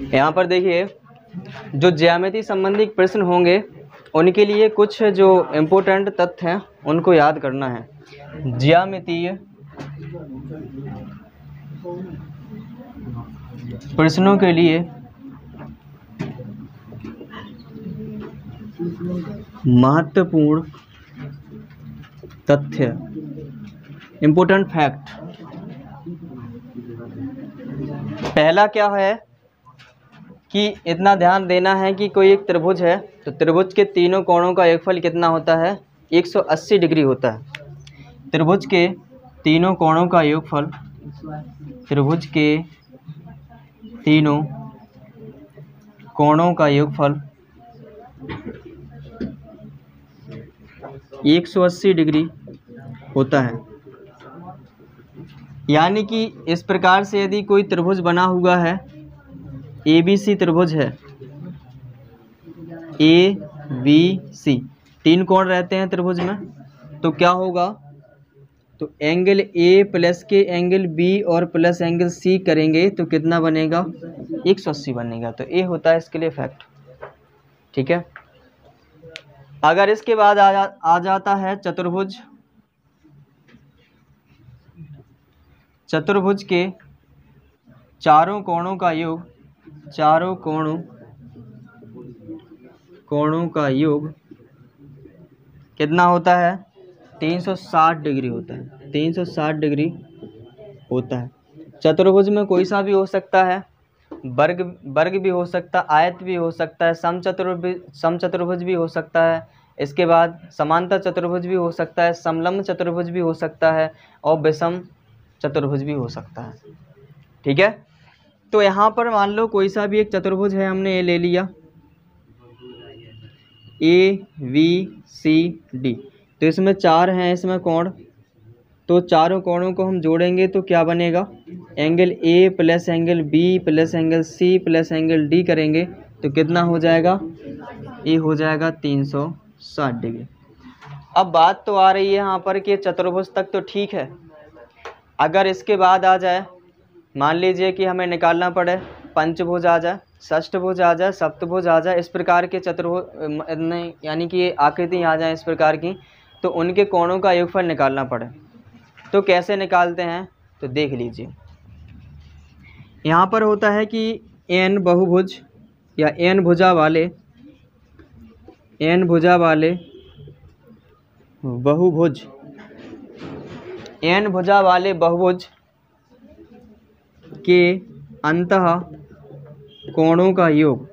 यहाँ पर देखिए, जो ज्यामिति संबंधी प्रश्न होंगे उनके लिए कुछ जो इम्पोर्टेंट तथ्य हैं उनको याद करना है। ज्यामितीय प्रश्नों के लिए महत्वपूर्ण तथ्य, इम्पोर्टेंट फैक्ट। पहला क्या है कि इतना ध्यान देना है कि कोई एक त्रिभुज है तो त्रिभुज के तीनों कोणों का योगफल कितना होता है, 180 डिग्री होता है। त्रिभुज के तीनों कोणों का योगफल, त्रिभुज के तीनों कोणों का योगफल 180 डिग्री होता है। यानी कि इस प्रकार से यदि कोई त्रिभुज बना हुआ है, ABC त्रिभुज है, ABC, तीन कोण रहते हैं त्रिभुज में, तो क्या होगा, तो एंगल A प्लस के एंगल B और प्लस एंगल C करेंगे तो कितना बनेगा, 180 बनेगा। तो ये होता है इसके लिए फैक्ट। ठीक है। अगर इसके बाद आ जाता है चतुर्भुज, चतुर्भुज के चारों कोणों का योग, चारों कोणों का योग कितना होता है, 360 डिग्री होता है, 360 डिग्री होता है। चतुर्भुज में कोई सा भी हो सकता है, वर्ग भी हो सकता है, आयत भी हो सकता है, समचतुर्भुज भी हो सकता है, इसके बाद समांतर चतुर्भुज भी हो सकता है, समलंब चतुर्भुज भी हो सकता है और विषम चतुर्भुज भी हो सकता है। ठीक है। तो यहाँ पर मान लो कोई सा भी एक चतुर्भुज है, हमने ये ले लिया ABCD, तो इसमें चार हैं इसमें कोण, तो चारों कोणों को हम जोड़ेंगे तो क्या बनेगा, angle A plus angle B plus angle C plus angle D करेंगे तो कितना हो जाएगा, ये हो जाएगा 360 डिग्री। अब बात तो आ रही है यहाँ पर कि चतुर्भुज तक तो ठीक है, अगर इसके बाद आ जाए, मान लीजिए कि हमें निकालना पड़े पंचभुज आ जाए, षष्ठभुज आ जाए, सप्तभुज आ जाए, इस प्रकार के चतुर्भुज नहीं, यानी कि आकृति आ जाए इस प्रकार की, तो उनके कोणों का योगफल निकालना पड़े तो कैसे निकालते हैं, तो देख लीजिए। यहाँ पर होता है कि n बहुभुज या n भुजा वाले बहुभुज, n भुजा वाले बहुभुज के अंतः कोणों का योग,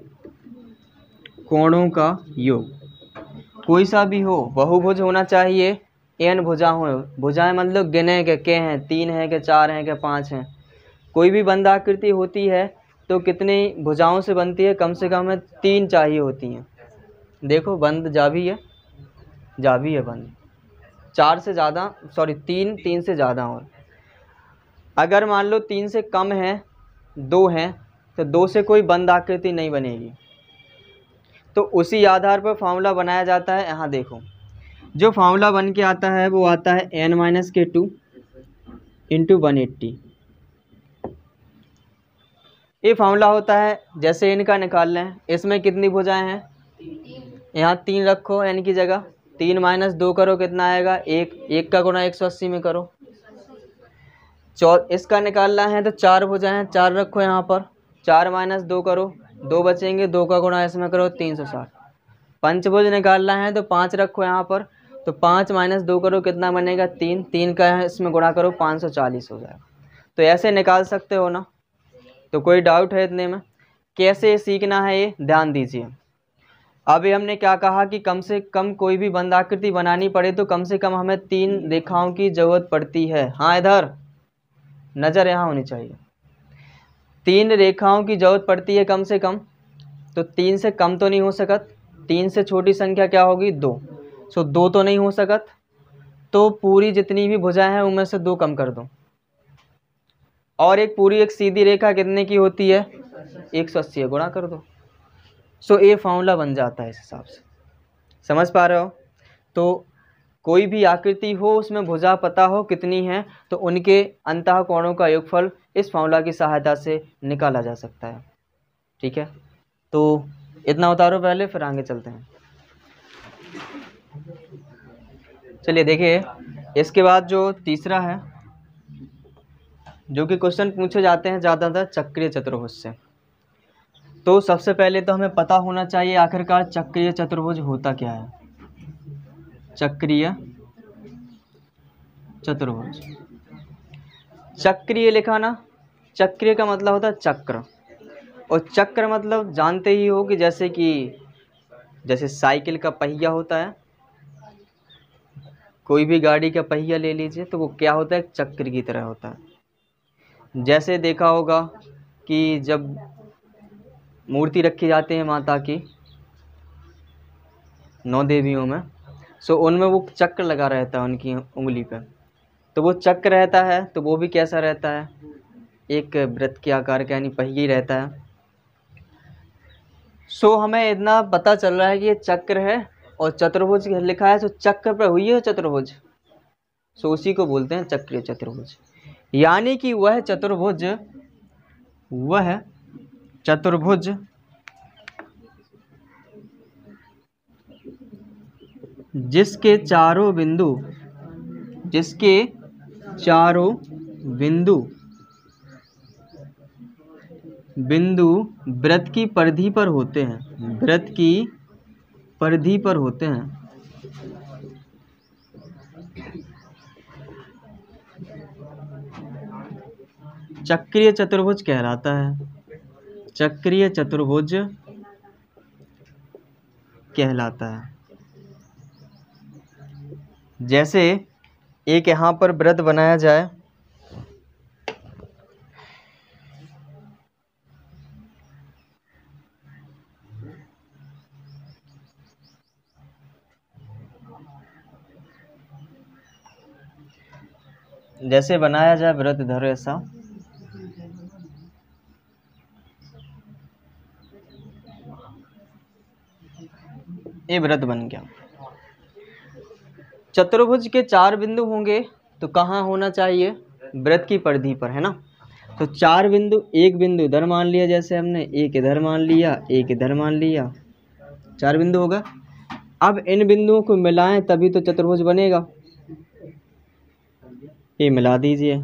कोणों का योग कोई सा भी हो, बहुभुज होना चाहिए, n भुजा हो, भुजाएं मतलब गिने के हैं, 3 हैं के 4 हैं के 5 हैं। कोई भी बंद आकृति होती है तो कितनी भुजाओं से बनती है, कम से कम हमें 3 चाहिए होती हैं। देखो बंद जा भी है बंद, 4 से ज़्यादा, सॉरी 3 से ज़्यादा, और अगर मान लो 3 से कम है, 2 हैं, तो 2 से कोई बंद आकृति नहीं बनेगी। तो उसी आधार पर फार्मूला बनाया जाता है। यहाँ देखो जो फार्मूला बन के आता है वो आता है n-2 इंटू 180। ये फार्मूला होता है, जैसे इनका निकाल लें, इसमें कितनी भुजाएं हैं, यहाँ 3 रखो n की जगह, 3 माइनस 2 करो कितना आएगा, 1 का गुणा 180 में करो। इसका निकालना है तो 4 भुजाएं हैं, 4 रखो यहाँ पर, 4 माइनस 2 करो, 2 बचेंगे, 2 का गुणा इसमें करो 360। पंचभुज निकालना है तो 5 रखो यहाँ पर, तो 5 माइनस 2 करो कितना बनेगा, 3 का इसमें गुणा करो 540 हो जाएगा। तो ऐसे निकाल सकते हो ना। तो कोई डाउट है इतने में, कैसे सीखना है ये ध्यान दीजिए। अभी हमने क्या कहा कि कम से कम कोई भी बंद आकृति बनानी पड़े तो कम से कम हमें 3 रेखाओं की जरूरत पड़ती है। हाँ, इधर नज़र यहाँ होनी चाहिए। 3 रेखाओं की जरूरत पड़ती है कम से कम, तो 3 से कम तो नहीं हो सकत, 3 से छोटी संख्या क्या होगी, 2, सो 2 तो नहीं हो सकत, तो पूरी जितनी भी भुजाएं हैं उनमें से 2 कम कर दो, और एक पूरी एक सीधी रेखा कितने की होती है, 180 गुणा कर दो। सो ये फार्मूला बन जाता है इस हिसाब से। समझ पा रहे हो। तो कोई भी आकृति हो उसमें भुजा पता हो कितनी है तो उनके अंतः कोणों का योगफल इस फार्मूला की सहायता से निकाला जा सकता है। ठीक है, तो इतना उतारो पहले, फिर आगे चलते हैं। चलिए देखिए, इसके बाद जो तीसरा है, जो कि क्वेश्चन पूछे जाते हैं ज़्यादातर चक्रीय चतुर्भुज से। तो सबसे पहले तो हमें पता होना चाहिए आखिरकार चक्रीय चतुर्भुज होता क्या है। चक्रीय चतुर्भुज, चक्रीय लिखा ना, चक्रीय का मतलब होता है चक्र, और चक्र मतलब जानते ही हो कि जैसे साइकिल का पहिया होता है, कोई भी गाड़ी का पहिया ले लीजिए तो वो क्या होता है, चक्र की तरह होता है। जैसे देखा होगा कि जब मूर्ति रखी जाती है माता की 9 देवियों में, सो उनमें वो चक्र लगा रहता है उनकी उंगली पे, तो वो चक्र रहता है, तो वो भी कैसा रहता है, एक वृत्त के आकार का, यानी पहिया ही रहता है। सो हमें इतना पता चल रहा है कि ये चक्र है और चतुर्भुज लिखा है, तो चक्र पर हुई है चतुर्भुज, सो उसी को बोलते हैं चक्रीय चतुर्भुज। यानी कि वह चतुर्भुज जिसके चारों बिंदु वृत्त की परिधि पर होते हैं, वृत्त की परिधि पर होते हैं, चक्रीय चतुर्भुज कहलाता है। चक्रीय चतुर्भुज कहलाता है। जैसे एक यहाँ पर वृत्त बनाया जाए, जैसे बनाया जाए वृत्त धरो ऐसा, ये वृत्त बन गया। चतुर्भुज के 4 बिंदु होंगे, तो कहाँ होना चाहिए, वृत्त की परिधि पर, है ना। तो 4 बिंदु, एक बिंदु इधर मान लिया, जैसे हमने एक इधर मान लिया, एक इधर मान लिया, 4 बिंदु होगा। अब इन बिंदुओं को मिलाएं तभी तो चतुर्भुज बनेगा, ये मिला दीजिए,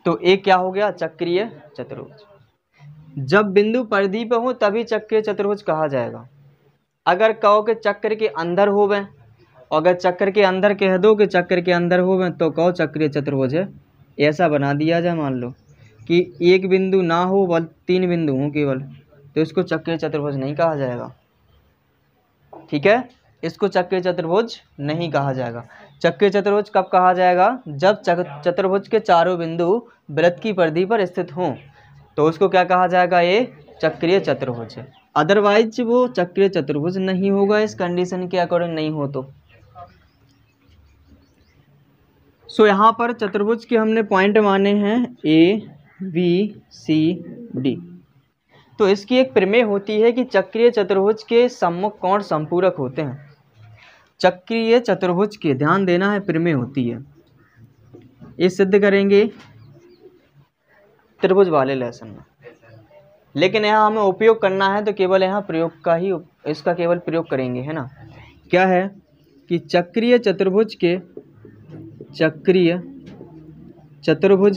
तो एक क्या हो गया, चक्रीय चतुर्भुज। जब बिंदु परिधि पर हो तभी चक्रीय चतुर्भुज कहा जाएगा। अगर कहो कि चक्र के अंदर होवे, और अगर चक्र के अंदर कह दो कि चक्र के अंदर होवे, तो कहो चक्रीय चतुर्भुज है। ऐसा बना दिया जाए, मान लो कि एक बिंदु ना हो बल 3 बिंदु हो केवल, तो इसको चक्रीय चतुर्भुज नहीं कहा जाएगा, ठीक है, इसको चक्रीय चतुर्भुज नहीं कहा जाएगा। चक्रीय चतुर्भुज कब कहा जाएगा, जब चतुर्भुज के चारों बिंदु वृत्त की परिधि पर स्थित हों, तो उसको क्या कहा जाएगा, ये चक्रीय चतुर्भुज है। अदरवाइज वो चक्रीय चतुर्भुज नहीं होगा, इस कंडीशन के अकॉर्डिंग नहीं हो तो। सो यहाँ पर चतुर्भुज के हमने पॉइंट माने हैं ABCD। तो इसकी एक प्रमेय होती है कि चक्रीय चतुर्भुज के सम्मुख कोण संपूरक होते हैं। चक्रीय चतुर्भुज के, ध्यान देना है, प्रमेय होती है, ये सिद्ध करेंगे त्रिभुज वाले लेसन में। लेकिन यहाँ हमें उपयोग करना है तो केवल यहाँ प्रयोग का ही, इसका केवल प्रयोग करेंगे, है ना। क्या है कि चक्रीय चतुर्भुज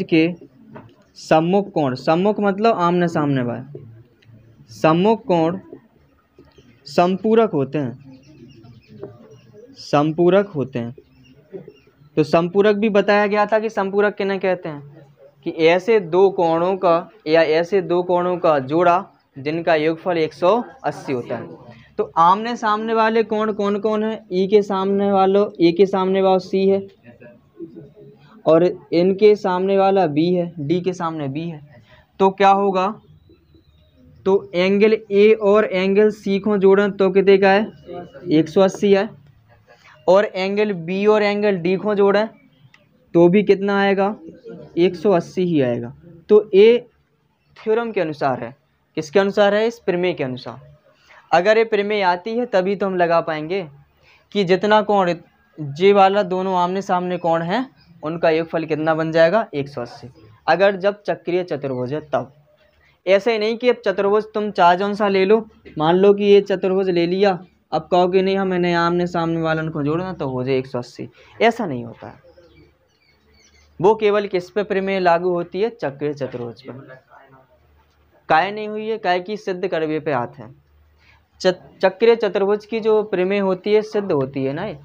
के सम्मुख कोण, सम्मुख मतलब आमने सामने वाले, सम्मुख कोण संपूरक होते हैं, संपूरक होते हैं। तो संपूरक भी बताया गया था कि संपूरक किन्हें कहते हैं, कि ऐसे दो कोणों का या ऐसे दो कोणों का जोड़ा जिनका योगफल 180 होता है। तो आमने सामने वाले कोण कौन कौन है, ई के सामने वाला सी है, और इनके सामने वाला बी है, डी के सामने बी है। तो क्या होगा, तो एंगल ए और एंगल सी को जोड़ें तो कितने का है, 180 है, और एंगल बी और एंगल डी को जोड़ें तो भी कितना आएगा, 180 ही आएगा। तो ये थ्योरम के अनुसार है, किसके अनुसार है, इस प्रमेय के अनुसार। अगर ये प्रमेय आती है तभी तो हम लगा पाएंगे कि जितना कोण जे वाला दोनों आमने सामने कोण है उनका योगफल कितना बन जाएगा, 180। अगर जब चक्रीय चतुर्भुज है तब। ऐसे नहीं कि अब चतुर्भुज तुम चार जौन सा ले लो, मान लो कि ये चतुर्भुज ले लिया, अब कहो कि नहीं मैंने आमने सामने वालन को जोड़ना तो हो जाए 180, ऐसा नहीं होता है। वो केवल किस पे प्रमेय लागू होती है? चक्रीय चतुर्भुज पर। काय नहीं हुई है? काय की सिद्ध करवे पे हाथ है। चक्रीय चतुर्भुज की जो प्रमेय होती है सिद्ध होती है ना, ये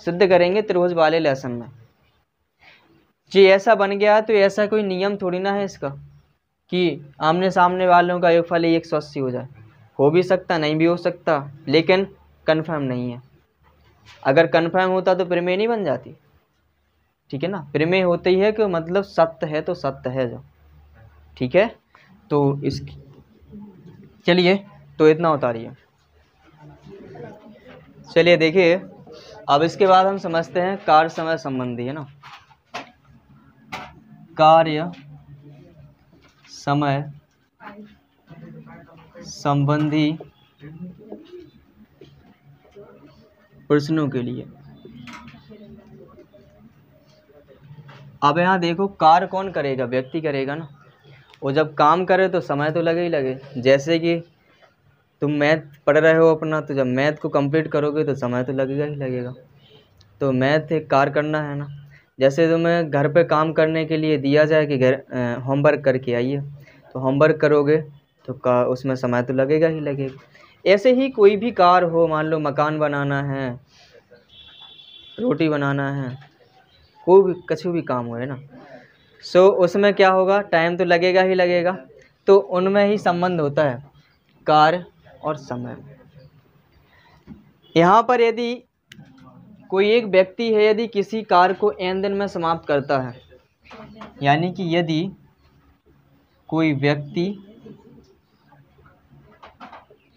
सिद्ध करेंगे त्रिभुज वाले लेसन में। जी ऐसा बन गया तो ऐसा कोई नियम थोड़ी ना है इसका कि आमने सामने वालों का योगफल 180 हो जाए। हो भी सकता, नहीं भी हो सकता, लेकिन कन्फर्म नहीं है। अगर कन्फर्म होता तो प्रमेय नहीं बन जाती, ठीक है ना। प्रमेय होते ही है कि मतलब सत्य है तो सत्य है जो, ठीक है। तो इसकी चलिए तो इतना उतारिए। चलिए देखिए अब इसके बाद हम समझते हैं कार्य समय संबंधी, है ना, कार्य समय संबंधी प्रश्नों के लिए। अब यहाँ देखो कार्य कौन करेगा? व्यक्ति करेगा ना, और जब काम करे तो समय तो लगे ही लगे। जैसे कि तुम मैथ पढ़ रहे हो अपना, तो जब मैथ को कंप्लीट करोगे तो समय तो लगेगा ही लगेगा। तो मैथ एक कार्य करना है ना। जैसे तुम्हें घर पे काम करने के लिए दिया जाए कि घर होमवर्क करके आइए, तो होमवर्क करोगे तो उसमें समय तो लगेगा ही लगेगा। ऐसे ही कोई भी कार्य हो, मान लो मकान बनाना है, रोटी बनाना है, कोई भी कुछ भी काम हो, है ना, सो उसमें क्या होगा? टाइम तो लगेगा ही लगेगा। तो उनमें ही संबंध होता है कार्य और समय। यहाँ पर यदि कोई एक व्यक्ति है, यदि किसी कार्य को n दिन में समाप्त करता है, यानी कि यदि कोई व्यक्ति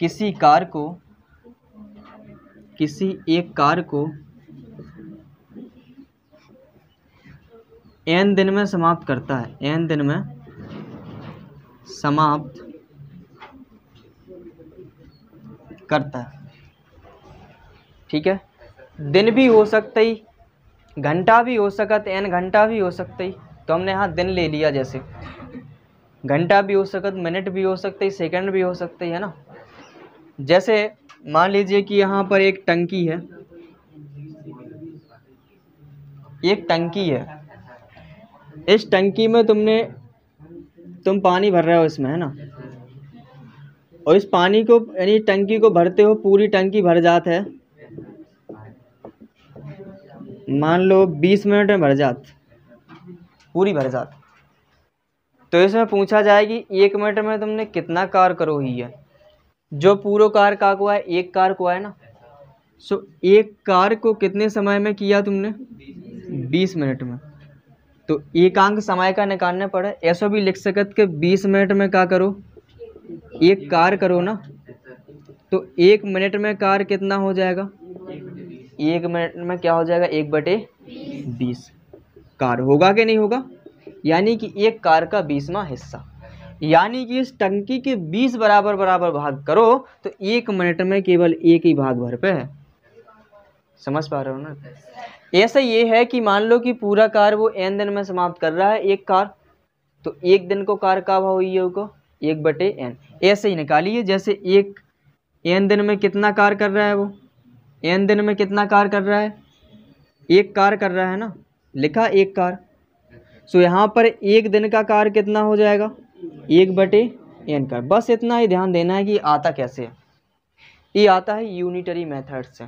किसी एक कार्य को n दिन में समाप्त करता है, n दिन में समाप्त करता है, ठीक है। दिन भी हो सकता ही, घंटा भी हो सकता, n घंटा भी हो सकता ही, तो हमने यहाँ दिन ले लिया। जैसे घंटा भी हो सकता, मिनट भी हो सकता ही, सेकंड भी हो सकता ही, है ना। जैसे मान लीजिए कि यहाँ पर एक टंकी है, एक टंकी है, इस टंकी में तुम पानी भर रहे हो इसमें, है ना, और इस पानी को यानी टंकी को भरते हो, पूरी टंकी भर जात है, मान लो 20 मिनट में भर जात, पूरी भर जात। तो इसमें पूछा जाए कि 1 मिनट में तुमने कितना कार्य करो ही है। जो पूरा कार्य का को है, एक कार्य को है ना, सो एक कार्य को कितने समय में किया तुमने? 20 मिनट में। तो एकांक समय का निकालना पड़े, ऐसा भी लिख सकत कि 20 मिनट में क्या करो? एक कार्य करो ना। तो 1 मिनट में कार्य कितना हो जाएगा? 1 मिनट में क्या हो जाएगा? 1/20 कार्य होगा कि नहीं होगा? यानी कि एक कार्य का 20वां हिस्सा, यानी कि इस टंकी के 20 बराबर भाग करो तो 1 मिनट में केवल एक ही भाग भर पे है। समझ पा रहे हो ना? ऐसा ये है कि मान लो कि पूरा कार्य वो n दिन में समाप्त कर रहा है, एक कार्य, तो एक दिन को कार्य का भाव ये होगा 1/n। ऐसे ही निकालिए, जैसे एक n दिन में कितना कार्य कर रहा है, वो n दिन में कितना कार्य कर रहा है? एक कार्य कर रहा है ना, लिखा एक कार्य। सो यहाँ पर एक दिन का कार्य कितना हो जाएगा? 1/n का। बस इतना ही ध्यान देना है कि आता कैसे है। ये आता है यूनिटरी मेथड से।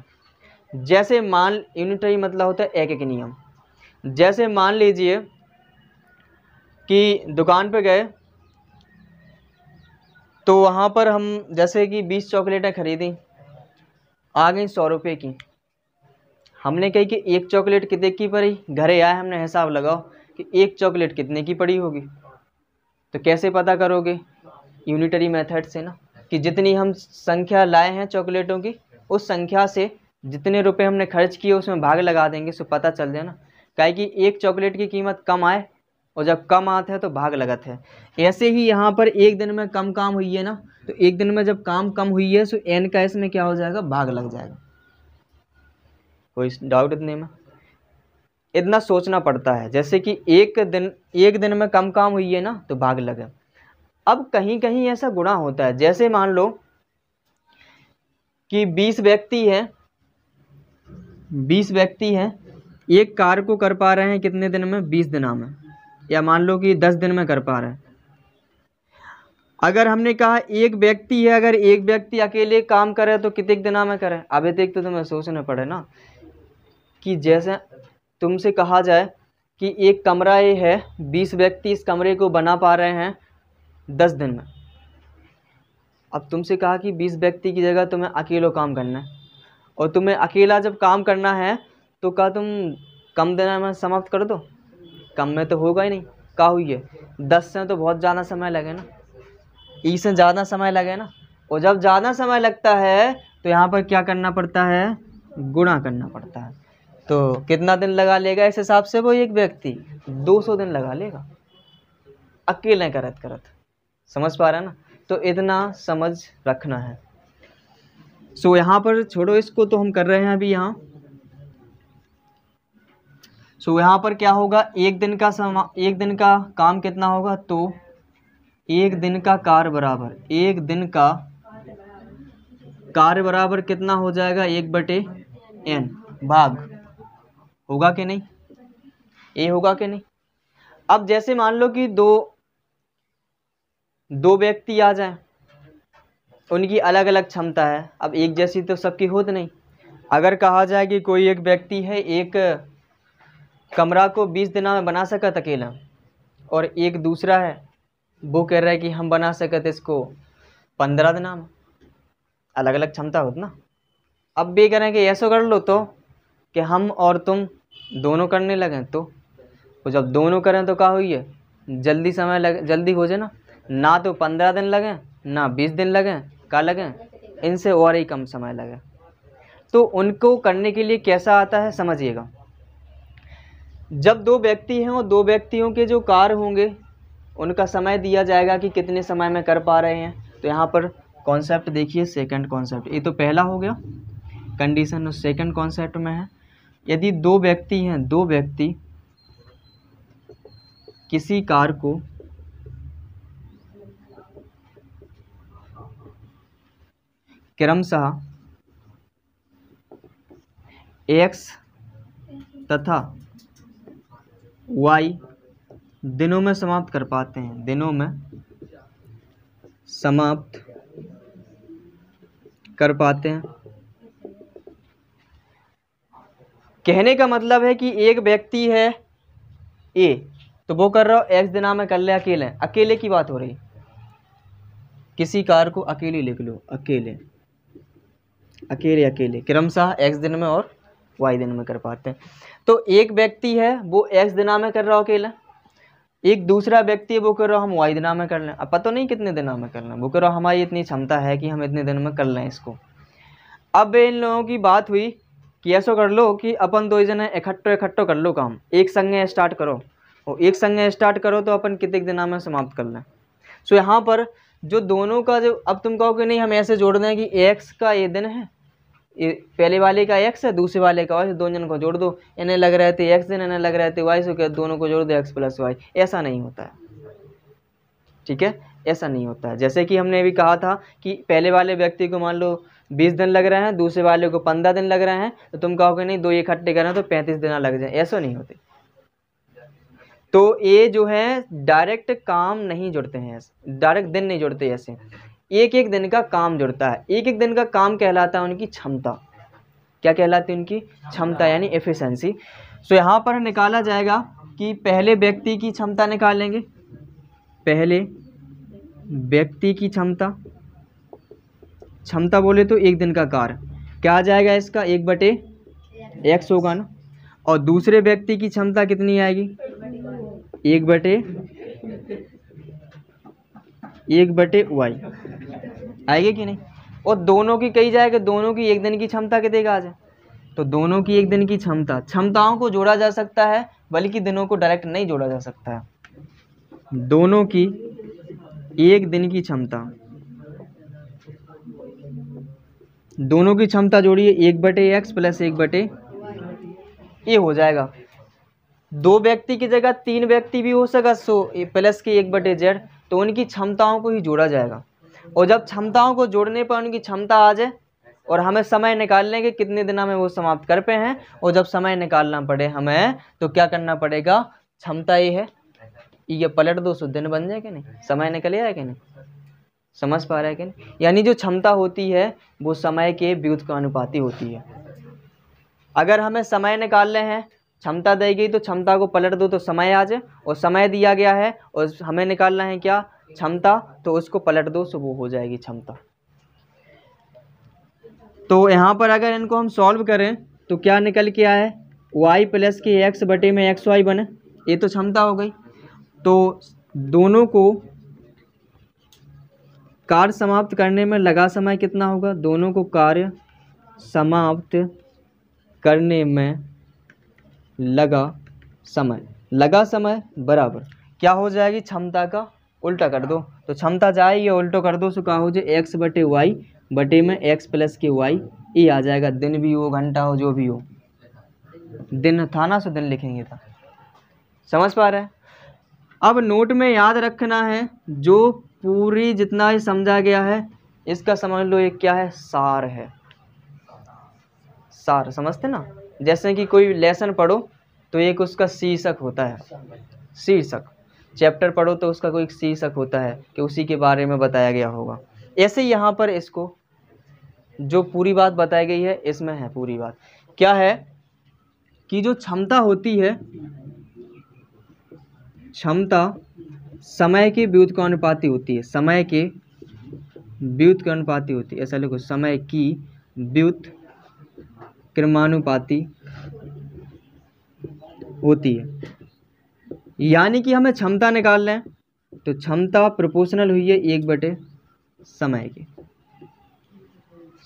जैसे यूनिटरी मतलब होता है एक एक नियम। जैसे मान लीजिए कि दुकान पे गए, तो वहाँ पर हम जैसे कि 20 चॉकलेटें खरीदी, आ गई 100 रुपये की। हमने कही कि एक चॉकलेट कितने की पड़ी? घरे आए हमने हिसाब लगाओ कि एक चॉकलेट कितने की पड़ी होगी। तो कैसे पता करोगे? यूनिटरी मेथड से ना, कि जितनी हम संख्या लाए हैं चॉकलेटों की, उस संख्या से जितने रुपए हमने खर्च किए उसमें भाग लगा देंगे, सो पता चल जाए ना। काहे कि एक चॉकलेट की कीमत कम आए, और जब कम आता है तो भाग लगत है। ऐसे ही यहाँ पर एक दिन में कम काम हुई है ना, तो एक दिन में जब काम कम हुई है, सो n का इसमें क्या हो जाएगा? भाग लग जाएगा। कोई डाउट इतने में? इतना सोचना पड़ता है। जैसे कि एक दिन में कम काम हुई है ना, तो भाग लगे। अब कहीं कहीं ऐसा गुणा होता है, जैसे मान लो कि 20 व्यक्ति हैं, 20 व्यक्ति हैं, एक कार्य को कर पा रहे हैं कितने दिन में, 20 दिनों में, या मान लो कि 10 दिन में कर पा रहे हैं। अगर हमने कहा एक व्यक्ति है, अगर एक व्यक्ति अकेले काम करे तो कितने दिनों में करे। अब एक तो तुम्हें सोचना पड़े ना कि जैसे तुमसे कहा जाए कि एक कमरा ये है, 20 व्यक्ति इस कमरे को बना पा रहे हैं 10 दिन में। अब तुमसे कहा कि 20 व्यक्ति की जगह तुम्हें अकेला काम करना है, और तुम्हें अकेला जब काम करना है तो क्या तुम कम दिनों में समाप्त कर दो? कम में तो होगा ही नहीं। क्या हुई है, 10 से तो बहुत ज़्यादा समय लगे ना, ई से ज़्यादा समय लगे ना, और जब ज़्यादा समय लगता है तो यहाँ पर क्या करना पड़ता है, गुणा करना पड़ता है। तो कितना दिन लगा लेगा इस हिसाब से वो एक व्यक्ति, 200 दिन लगा लेगा अकेले करत करत। समझ पा रहे हैं ना? तो इतना समझ रखना है। सो यहाँ पर छोड़ो इसको, तो हम कर रहे हैं अभी यहाँ। सो यहाँ पर क्या होगा, एक दिन का काम कितना होगा, तो एक दिन का कार्य बराबर, एक दिन का कार्य बराबर कितना हो जाएगा, 1/n भाग, होगा कि नहीं, ये होगा कि नहीं। अब जैसे मान लो कि दो व्यक्ति आ जाएं, उनकी अलग अलग क्षमता है, अब एक जैसी तो सबकी होत नहीं। अगर कहा जाए कि कोई एक व्यक्ति है, एक कमरा को 20 दिनों में बना सकत अकेला, और एक दूसरा है वो कह रहा है कि हम बना सकते इसको 15 दिनों में, अलग अलग क्षमता होती ना। अब भी करें कि ऐसा कर लो तो कि हम और तुम दोनों करने लगें, तो जब दोनों करें तो क्या हुई है, जल्दी समय लगे, जल्दी हो जाए ना तो 15 दिन लगें ना 20 दिन लगें, क्या लगें, इनसे और ही कम समय लगे। तो उनको करने के लिए कैसा आता है समझिएगा। जब 2 व्यक्ति हैं और 2 व्यक्तियों के जो कार्य होंगे उनका समय दिया जाएगा कि कितने समय में कर पा रहे हैं। तो यहाँ पर कॉन्सेप्ट देखिए, सेकंड कॉन्सेप्ट, ये तो पहला हो गया कंडीशन, और सेकंड कॉन्सेप्ट में है यदि 2 व्यक्ति हैं, 2 व्यक्ति किसी कार्य को क्रमशः x तथा y दिनों में समाप्त कर पाते हैं, दिनों में समाप्त कर पाते हैं। कहने का मतलब है कि एक व्यक्ति है A, तो वो कर रहा हो x दिनों में कर ले अकेले, अकेले की बात हो रही, किसी कार्य को अकेले लिख लो, अकेले क्रमशः x दिन में और y दिन में कर पाते हैं। तो एक व्यक्ति है वो x दिनों में कर रहा हो अकेला, एक दूसरा व्यक्ति है वो कर रहा हो हम y दिनों में कर लें। अब पता नहीं कितने दिनों में कर लें, वो कर रहा हो हमारी इतनी क्षमता है कि हम इतने दिन में कर लें इसको। अब इन लोगों की बात हुई कि ऐसा कर लो कि अपन 2 जने इकट्ठो कर लो काम, एक संगे स्टार्ट करो, और एक संगे स्टार्ट करो तो अपन कितने दिनों में समाप्त कर लें। सो यहाँ पर जो दोनों का जो, अब तुम कहोगे नहीं हम ऐसे जोड़ दें कि x का ये दिन है, पहले वाले का x है, दूसरे वाले का y, 2 जन को जोड़ दो, इन्हें लग रहे थे x दिन, इन्हें लग रहे थे y, सो क्या दोनों को जोड़ दो x + y। ऐसा नहीं होता है, ठीक है, ऐसा नहीं होता है। जैसे कि हमने भी कहा था कि पहले वाले व्यक्ति को मान लो 20 दिन लग रहे हैं, दूसरे वाले को 15 दिन लग रहे हैं, तो तुम कहोगे नहीं 2 इकट्ठे करें तो 35 दिन लग जाए, ऐसा नहीं होते। तो ये जो है डायरेक्ट काम नहीं जुड़ते हैं, डायरेक्ट दिन नहीं जुड़ते, ऐसे एक एक दिन का काम जुड़ता है। एक एक दिन का काम कहलाता है उनकी क्षमता। क्या कहलाती है उनकी क्षमता, यानी एफिशिएंसी। सो यहाँ पर निकाला जाएगा कि पहले व्यक्ति की क्षमता निकालेंगे, पहले व्यक्ति की क्षमता बोले तो एक दिन का कार्य क्या आ जाएगा, इसका 1/x होगा ना, और दूसरे व्यक्ति की क्षमता कितनी आएगी, 1/y आएगी कि नहीं। और दोनों की कही जाए कि दोनों की एक दिन की क्षमता कितने का आ जाए, तो दोनों की एक दिन की क्षमताओं को जोड़ा जा सकता है, बल्कि दिनों को डायरेक्ट नहीं जोड़ा जा सकता है। दोनों की एक दिन की क्षमता, दोनों की क्षमता जोड़िए 1/x + 1/, ये हो जाएगा। 2 व्यक्ति की जगह 3 व्यक्ति भी हो सका, सो प्लस के 1/z, तो उनकी क्षमताओं को ही जोड़ा जाएगा। और जब क्षमताओं को जोड़ने पर उनकी क्षमता आ जाए और हमें समय निकालने के कितने दिनों में वो समाप्त कर पे हैं, और जब समय निकालना पड़े हमें तो क्या करना पड़ेगा, क्षमता ये है, ये पलट दो सो दिन बन जाए कि नहीं, समय निकल आए कि नहीं, समझ पा रहे हैं कि नहीं। यानी जो क्षमता होती है वो समय के व्युत्क्रमानुपाती होती है। अगर हमें समय निकालने हैं, क्षमता दी गई तो क्षमता को पलट दो तो समय आ जाए, और समय दिया गया है और हमें निकालना है क्या, क्षमता, तो उसको पलट दो सो वो हो जाएगी क्षमता। तो यहाँ पर अगर इनको हम सॉल्व करें तो क्या निकल के आए, y प्लस के एक्स बटे में एक्स वाई बने, ये तो क्षमता हो गई। तो दोनों को कार्य समाप्त करने में लगा समय कितना होगा, दोनों को कार्य समाप्त करने में लगा समय बराबर क्या हो जाएगी, क्षमता का उल्टा कर दो, तो क्षमता जाएगी उल्टो कर दो सो क्या हो जाए, एक्स बटे वाई बटे में एक्स प्लस के वाई, ये आ जाएगा। दिन भी हो घंटा हो जो भी हो, दिन था ना सो दिन लिखेंगे था, समझ पा रहे हैं। अब नोट में याद रखना है जो पूरी जितना ही समझा गया है इसका समझ लो एक क्या है, सार है। सार समझते ना, जैसे कि कोई लेसन पढ़ो तो एक उसका शीर्षक होता है, शीर्षक चैप्टर पढ़ो तो उसका कोई शीर्षक होता है कि उसी के बारे में बताया गया होगा। ऐसे यहाँ पर इसको जो पूरी बात बताई गई है इसमें है पूरी बात क्या है कि जो क्षमता होती है, क्षमता समय के व्युत्क्रमानुपाती होती है, समय के व्युत्क्रमानुपाती होती है, ऐसा लिखो, समय की व्युत्क्रमानुपाती होती है। यानी कि हमें क्षमता निकाल लें तो क्षमता प्रोपोर्शनल हुई है 1/समय की,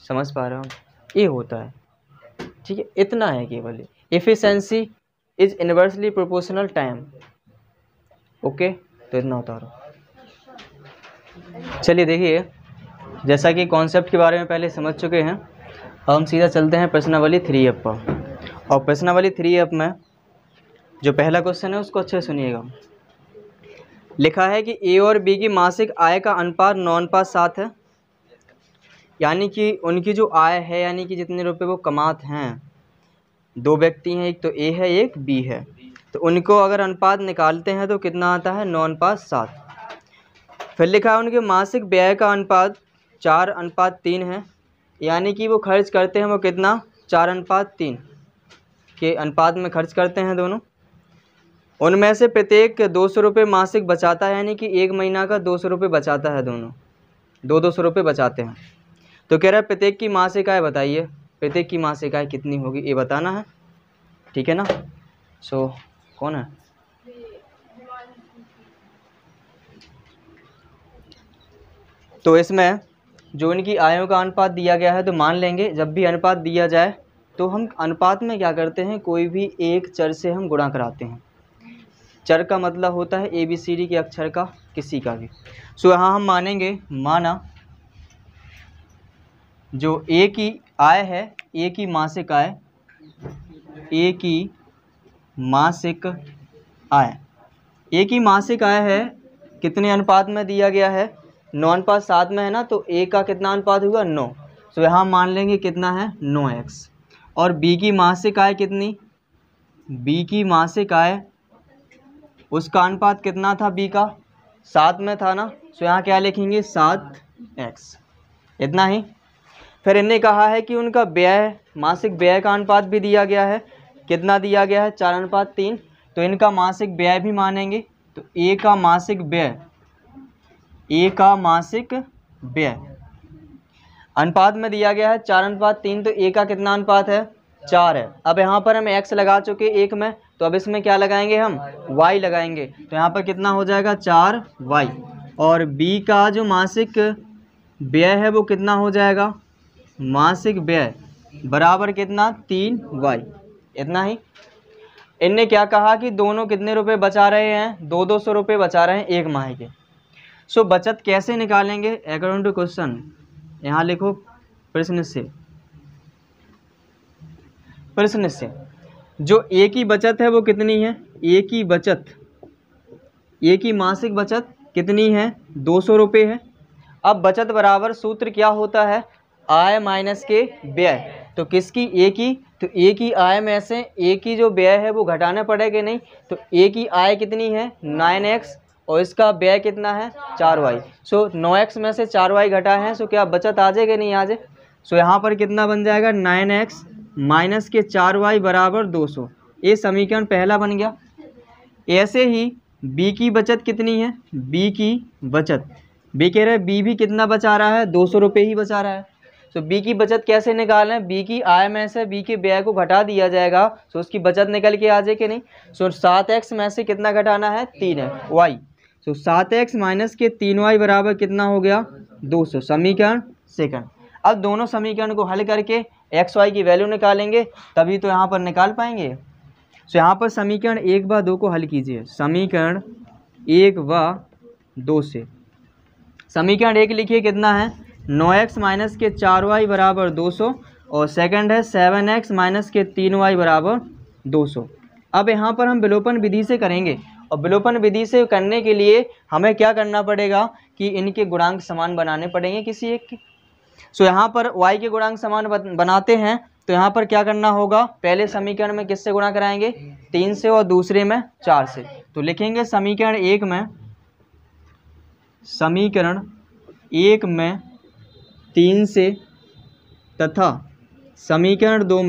समझ पा रहे हो, ये होता है, ठीक है, इतना है केवल। Efficiency is inversely proportional time, okay, तो इतना होता रहो। चलिए देखिए, जैसा कि कॉन्सेप्ट के बारे में पहले समझ चुके हैं, अब हम सीधा चलते हैं प्रश्नावली 3F पर। और प्रश्नावली 3F में जो पहला क्वेश्चन है उसको अच्छे से सुनिएगा। लिखा है कि ए और बी की मासिक आय का अनुपात 9:7 है, यानी कि उनकी जो आय है, यानी कि जितने रुपए वो कमाते हैं, दो व्यक्ति हैं, एक तो ए है एक बी है, तो उनको अगर अनुपात निकालते हैं तो कितना आता है, 9:7। फिर लिखा है उनके मासिक व्यय का अनुपात 4:3 है, यानी कि वो खर्च करते हैं वो कितना, 4:3 के अनुपात में खर्च करते हैं दोनों। उनमें से प्रत्येक 200 रुपये मासिक बचाता है, यानी कि एक महीना का 200 रुपये बचाता है, दोनों 200 रुपये बचाते हैं। तो कह रहा है प्रत्येक की मासिक आय बताइए, प्रत्येक की मासिक आय कितनी होगी ये बताना है, ठीक है ना। सो कौन है, तो इसमें जो इनकी आयों का अनुपात दिया गया है, तो मान लेंगे जब भी अनुपात दिया जाए तो हम अनुपात में क्या करते हैं, कोई भी एक चर से हम गुणा कराते हैं। चर का मतलब होता है ABCD के अक्षर का किसी का भी। सो यहाँ हम मानेंगे, माना जो ए की आय है, ए की मासिक आय, ए की मासिक आय, ए की मासिक आय है कितने अनुपात में दिया गया है, 9:7 में है ना, तो ए का कितना अनुपात हुआ, 9। सो यहाँ मान लेंगे कितना है, 9x। और बी की मासिक आय कितनी, बी की मासिक आय उसका अनुपात कितना था, बी का 7 में था ना, सो यहाँ क्या लिखेंगे, 7x, इतना ही। फिर इन्हें कहा है कि उनका व्यय, मासिक व्यय का अनुपात भी दिया गया है, कितना दिया गया है, 4:3, तो इनका मासिक व्यय भी मानेंगे। तो ए का मासिक व्यय, ए का मासिक व्यय अनुपात में दिया गया है 4:3, तो ए का कितना अनुपात है, 4 है। अब यहाँ पर हम x लगा चुके एक में, तो अब इसमें क्या लगाएंगे, हम y लगाएंगे, तो यहाँ पर कितना हो जाएगा, 4y। और b का जो मासिक व्यय है वो कितना हो जाएगा, मासिक व्यय बराबर कितना, 3y, इतना ही। इनने क्या कहा कि दोनों कितने रुपए बचा रहे हैं, 200 रुपये बचा रहे हैं एक माह के। सो बचत कैसे निकालेंगे, अकॉर्डिंग टू क्वेश्चन, यहाँ लिखो प्रश्न से जो ए की बचत है वो कितनी है, ए की बचत, ए की मासिक बचत कितनी है 200 रुपये है। अब बचत बराबर सूत्र क्या होता है, आय माइनस के व्यय। तो किसकी, ए की, तो ए की आय में से ए की जो व्यय है वो घटाना पड़ेगा नहीं। तो ए की आय कितनी है 9x और इसका व्यय कितना है 4y। सो 9x में से 4y घटा है, सो क्या बचत आ जाएगा नहीं आ जाए। सो यहाँ पर कितना बन जाएगा 9x माइनस के 4y बराबर 200। ये समीकरण पहला बन गया। ऐसे ही बी की बचत कितनी है, बी की बचत, बी कह रहे हैं बी भी कितना बचा रहा है 200 रुपये ही बचा रहा है। तो बी की बचत कैसे निकालें, बी की आय में से बी के व्यय को घटा दिया जाएगा, सो उसकी बचत निकल के आ जाए कि नहीं। सो 7x में से कितना घटाना है 3y। सो 7x माइनस के 3y बराबर कितना हो गया 200, समीकरण सेकंड। अब दोनों समीकरण को हल करके एक्स वाई की वैल्यू निकालेंगे, तभी तो यहाँ पर निकाल पाएंगे। सो यहाँ पर समीकरण 1 व 2 को हल कीजिए। समीकरण 1 व 2 से समीकरण 1 लिखिए कितना है 9x माइनस के 4y बराबर 200 और सेकंड है 7x माइनस के 3y बराबर 200। अब यहाँ पर हम विलोपन विधि से करेंगे और विलोपन विधि से करने के लिए हमें क्या करना पड़ेगा कि इनके गुणांक समान बनाने पड़ेंगे किसी एक के। सो यहाँ पर y के गुणांक समान बनाते हैं, तो यहाँ पर क्या करना होगा, पहले समीकरण में किससे गुणा कराएंगे 3 से और दूसरे में 4 से। तो लिखेंगे समीकरण 1 में 3 से तथा समीकरण 2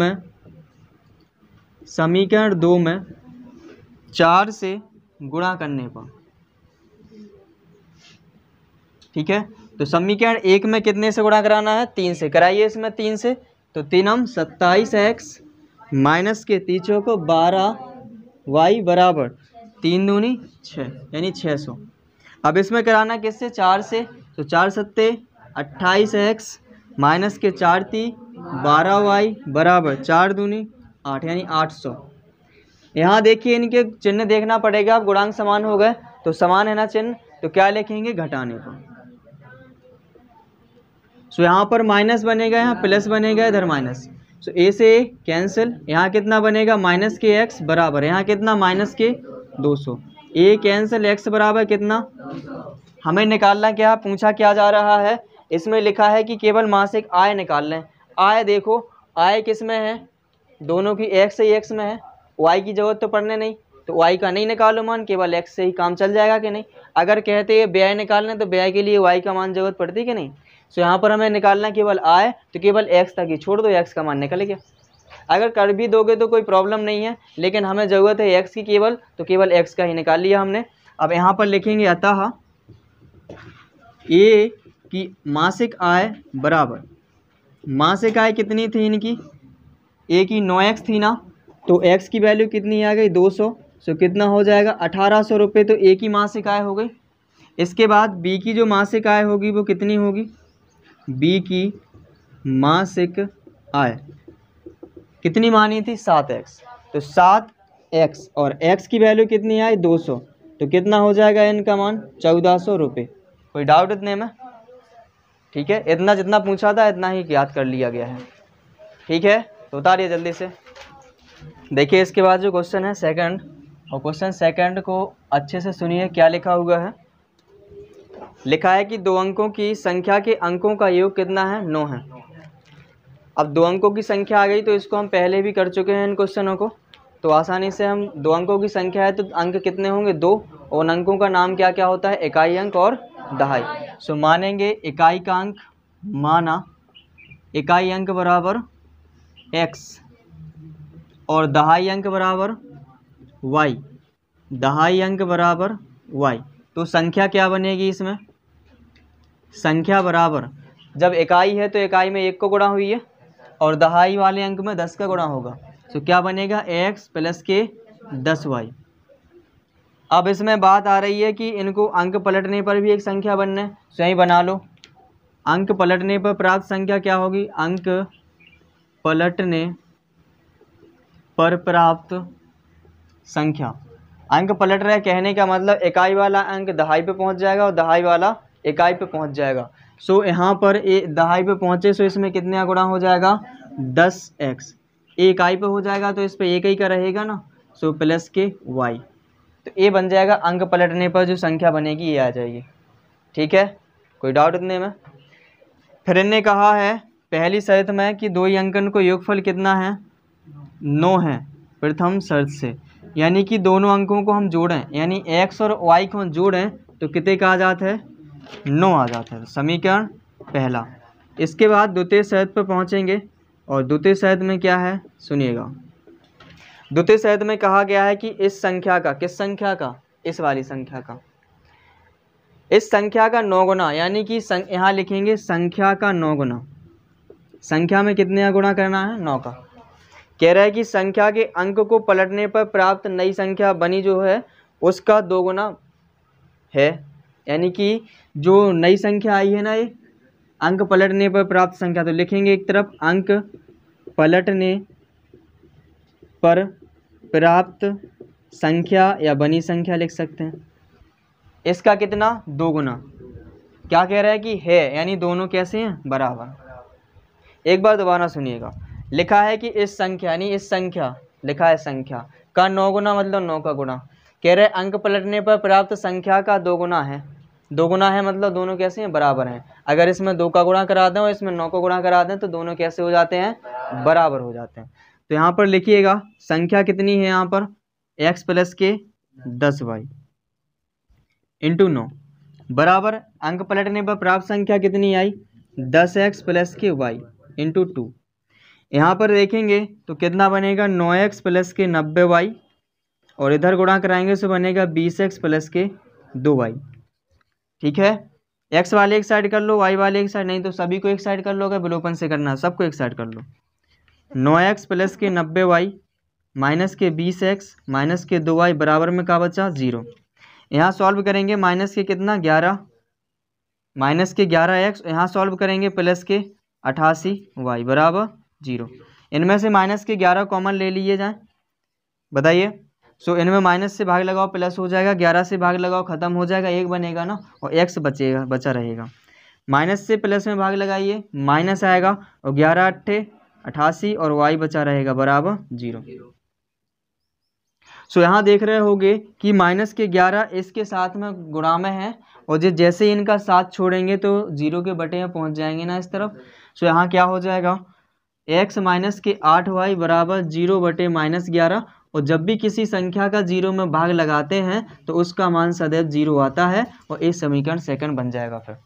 में 4 से गुणा करने पर। ठीक है, तो समीकरण 1 में कितने से गुणा कराना है 3 से, कराइए इसमें 3 से। तो 3 27x माइनस के 3 को 12y बराबर 3 दूनी 6 यानी 600। अब इसमें कराना किससे 4 से, तो 4 सत्ते 28x माइनस के 4 ती 12y बराबर 4 दूनी 8 यानी 800। यहाँ देखिए इनके चिन्ह देखना पड़ेगा, अब गुणांक समान हो गए तो समान है ना चिन्ह, तो क्या लिखेंगे घटाने पर। सो यहाँ पर माइनस बनेगा, यहाँ प्लस बनेगा, इधर माइनस। सो ए से ए कैंसिल, यहाँ कितना बनेगा माइनस के x बराबर, यहाँ कितना माइनस के 200, ए कैंसिल x बराबर कितना। हमें निकालना क्या पूछा क्या जा रहा है, इसमें लिखा है कि केवल मासिक आय निकाल लें। आय देखो आय किस में है, दोनों की x से x में है, y की जरूरत तो पड़ने नहीं, तो y का नहीं निकालो मान, केवल x से ही काम चल जाएगा कि नहीं। अगर कहते हैं व्यय निकालने तो व्यय के लिए y का मान जरूरत पड़ती कि नहीं। सो यहाँ पर हमें निकालना केवल आय, तो केवल x तक ही छोड़ दो, x का मान निकल गया। अगर कर भी दोगे तो कोई प्रॉब्लम नहीं है, लेकिन हमें ज़रूरत है x की केवल, तो केवल x का ही निकाल लिया हमने। अब यहाँ पर लिखेंगे अतः a की मासिक आय बराबर, मासिक आय कितनी थी इनकी, a की 9x थी ना, तो x की वैल्यू कितनी आ गई 200। सो कितना हो जाएगा 1800 रुपये, तो a की मासिक आय हो गई। इसके बाद b की जो मासिक आय होगी वो कितनी होगी, b की मासिक आय कितनी मानी थी 7x, तो 7x और x की वैल्यू कितनी आई 200, तो कितना हो जाएगा इनका मान 1400 रुपये। कोई डाउट इतने में, ठीक है, इतना जितना पूछा था इतना ही याद कर लिया गया है। ठीक है, तो उतारिए जल्दी से। देखिए इसके बाद जो क्वेश्चन है सेकंड, और क्वेश्चन सेकंड को अच्छे से सुनिए क्या लिखा हुआ है। लिखा है कि 2 अंकों की संख्या के अंकों का योग कितना है 9 है। अब 2 अंकों की संख्या आ गई, तो इसको हम पहले भी कर चुके हैं इन क्वेश्चनों को, तो आसानी से हम 2 अंकों की संख्या है तो अंक कितने होंगे 2, और उन अंकों का नाम क्या क्या होता है इकाई अंक और दहाई। सो मानेंगे इकाई का अंक, माना इकाई अंक बराबर x और दहाई अंक बराबर y, दहाई अंक बराबर y। तो संख्या क्या बनेगी इसमें, संख्या बराबर, जब इकाई है तो इकाई में 1 को गुणा हुई है और दहाई वाले अंक में 10 का गुणा होगा, तो क्या बनेगा x प्लस के 10y। अब इसमें बात आ रही है कि इनको अंक पलटने पर भी एक संख्या बनना है, तो यहीं बना लो। अंक पलटने पर प्राप्त संख्या क्या होगी, अंक पलटने पर प्राप्त संख्या। अंक पलट रहे कहने का मतलब इकाई वाला अंक दहाई पे पहुंच जाएगा और दहाई वाला इकाई पे पहुंच जाएगा। सो यहाँ पर दहाई पे पहुंचे, सो इसमें कितने गुणा हो जाएगा 10x, इकाई पे हो जाएगा तो इस पे एक ही का रहेगा ना, सो प्लस के y। तो ए बन जाएगा, अंक पलटने पर जो संख्या बनेगी ये आ जाएगी। ठीक है, कोई डाउट इतने में? फिर इनने कहा है पहली शर्त में कि दो ही अंकन को योगफल कितना है, 9 है प्रथम शर्त से, यानी कि दोनों अंकों को हम जोड़ें, यानी x और y को हम जोड़ें तो कितने का आ जाता है, 9 आ जाता है। समीकरण पहला। इसके बाद द्वितीय शर्त पर पहुंचेंगे और द्वितीय शर्त में क्या है सुनिएगा। द्वितीय शर्त में कहा गया है कि इस संख्या का, किस संख्या का, इस वाली संख्या का, इस संख्या का 9 गुना, यानी कि यहाँ लिखेंगे संख्या का 9 गुना। संख्या में कितने का गुणा करना है, 9 का। कह रहा है कि संख्या के अंक को पलटने पर प्राप्त नई संख्या बनी जो है उसका 2 गुना है, यानी कि जो नई संख्या आई है ना, ये अंक पलटने पर प्राप्त संख्या, तो लिखेंगे एक तरफ अंक पलटने पर प्राप्त संख्या या बनी संख्या लिख सकते हैं। इसका कितना, 2 गुना। क्या कह रहा है कि है, यानी दोनों कैसे हैं, बराबर। एक बार दोबारा सुनिएगा, लिखा है कि इस संख्या, यानी इस संख्या, लिखा है संख्या का 9 गुना मतलब 9 का गुना। कह रहे अंक पलटने पर प्राप्त संख्या का 2 गुना है। 2 गुना है मतलब दोनों कैसे हैं, बराबर हैं। अगर इसमें 2 का गुणा करा दें और इसमें 9 का गुणा करा दें तो दोनों कैसे हो जाते हैं, बराबर हो जाते हैं। तो यहाँ पर लिखिएगा संख्या कितनी है, यहाँ पर x प्लस के 10y इंटू 9 बराबर अंक पलटने पर प्राप्त संख्या कितनी आई, 10x प्लस के y इंटू 2। यहाँ पर देखेंगे तो कितना बनेगा, 9x प्लस के 90y, और इधर गुणा कराएंगे तो बनेगा 20x प्लस के 2y। ठीक है, x वाले एक साइड कर लो, y वाले एक साइड, नहीं तो सभी को एक साइड कर लो। अगर विलोपन से करना है सबको एक साइड कर लो। 9x प्लस के 90y माइनस के 20x माइनस के 2y बराबर में क्या बचा, 0। यहाँ सॉल्व करेंगे माइनस के कितना, 11, माइनस के 11x, यहाँ सॉल्व करेंगे प्लस के 88y बराबर 0। इनमें से माइनस के 11 कॉमन ले लिए जाए, बताइए। सो इनमें माइनस से भाग लगाओ प्लस हो जाएगा, 11 से भाग लगाओ खत्म हो जाएगा, 1 बनेगा ना, और x बचेगा, बचा रहेगा। माइनस से प्लस में भाग लगाइए, माइनस आएगा, और 11 8 88 और y बचा रहेगा बराबर 0। सो यहाँ देख रहे होगे कि माइनस के 11 इसके साथ में गुणा में है, और जैसे ही इनका साथ छोड़ेंगे तो 0 के बटे में पहुँच जाएंगे ना इस तरफ। सो यहाँ क्या हो जाएगा, x माइनस के 8y बराबर 0 बटे माइनस 11। और जब भी किसी संख्या का 0 में भाग लगाते हैं तो उसका मान सदैव 0 आता है, और ये समीकरण सेकंड बन जाएगा फिर।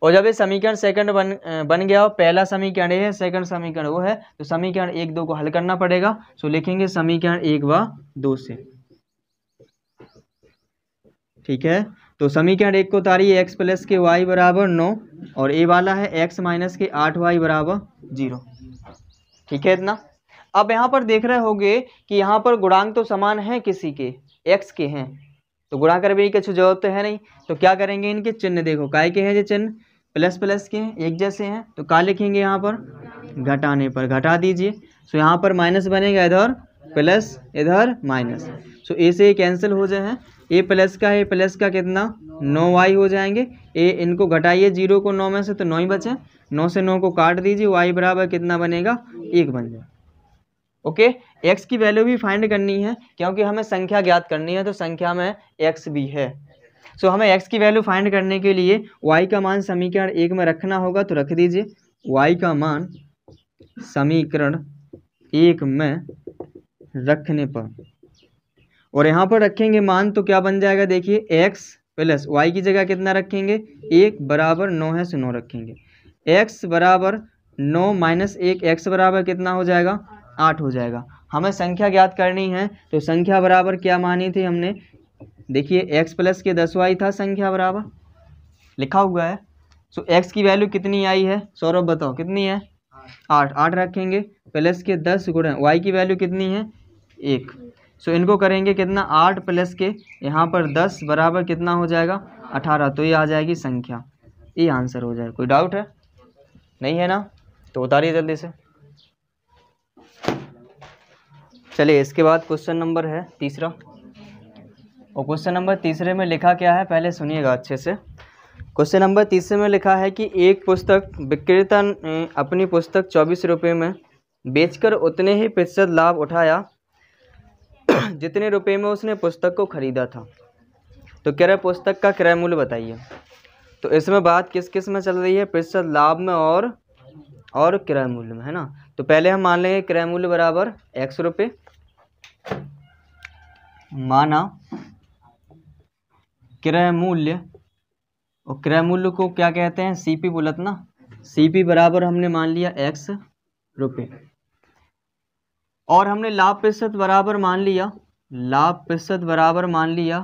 और जब ये समीकरण सेकंड बन गया और पहला समीकरण ये है, सेकंड समीकरण वो है, तो समीकरण 1 2 को हल करना पड़ेगा। सो लिखेंगे समीकरण 1 व 2 से। ठीक है, तो समीकरण 1 को उतारिए, x प्लस के y बराबर 9, और ए वाला है x माइनस के 8y बराबर 0। ठीक है इतना। अब यहाँ पर देख रहे होंगे कि यहाँ पर गुणांक तो समान है, किसी के x के हैं, तो गुणा कर भी कुछ जरूरत है नहीं। तो क्या करेंगे, इनके चिन्ह देखो, काय के हैं जो चिन्ह, प्लस प्लस के हैं, एक जैसे हैं, तो क्या लिखेंगे यहाँ पर, घटाने पर घटा दीजिए। सो यहाँ पर माइनस बनेगा, इधर प्लस इधर माइनस। सो ए से कैंसिल हो जाए हैं, ए प्लस का है, प्लस का कितना 9y हो जाएंगे। ए इनको घटाइए 0 को 9 में से, तो 9 ही बचे, 9 से 9 को काट दीजिए, y बराबर कितना बनेगा, 1 बन जाए। ओके, x की वैल्यू भी फाइंड करनी है क्योंकि हमें संख्या ज्ञात करनी है, तो संख्या में x भी है। सो हमें x की वैल्यू फाइंड करने के लिए y का मान समीकरण 1 में रखना होगा, तो रख दीजिए y का मान समीकरण 1 में रखने पर, और यहाँ पर रखेंगे मान, तो क्या बन जाएगा, देखिए x प्लस y की जगह कितना रखेंगे, 1 बराबर 9 है, सो 9 रखेंगे। x बराबर 9 माइनस 1, x बराबर कितना हो जाएगा, 8 हो जाएगा। हमें संख्या ज्ञात करनी है, तो संख्या बराबर क्या मानी थी हमने, देखिए x प्लस के 10y था संख्या बराबर, लिखा हुआ है। सो x की वैल्यू कितनी आई है, सौरभ बताओ कितनी है, 8। 8 रखेंगे प्लस के 10 गुणा y की वैल्यू कितनी है, 1। सो इनको करेंगे कितना, 8 प्लस के यहाँ पर 10 बराबर कितना हो जाएगा, 18। तो ये आ जाएगी संख्या, ये आंसर हो जाएगा। कोई डाउट है, नहीं है ना, तो उतारिए जल्दी से। चलिए इसके बाद क्वेश्चन नंबर है तीसरा, और क्वेश्चन नंबर तीसरे में लिखा क्या है, पहले सुनिएगा अच्छे से। क्वेश्चन नंबर तीसरे में लिखा है कि एक पुस्तक विक्रेता ने अपनी पुस्तक 24 रुपये में बेचकर उतने ही प्रतिशत लाभ उठाया जितने रुपए में उसने पुस्तक को खरीदा था। तो कह रहे पुस्तक का क्रय मूल्य बताइए। तो इसमें बात किस किस में चल रही है, प्रतिशत लाभ में और क्रय मूल्य में, है ना। तो पहले हम मान लेंगे क्रय मूल्य बराबर x रुपये, माना क्रय मूल्य, और क्रय मूल्य को क्या कहते हैं, CP बोलत ना, CP बराबर हमने मान लिया x रुपये, और हमने लाभ प्रतिशत बराबर मान लिया,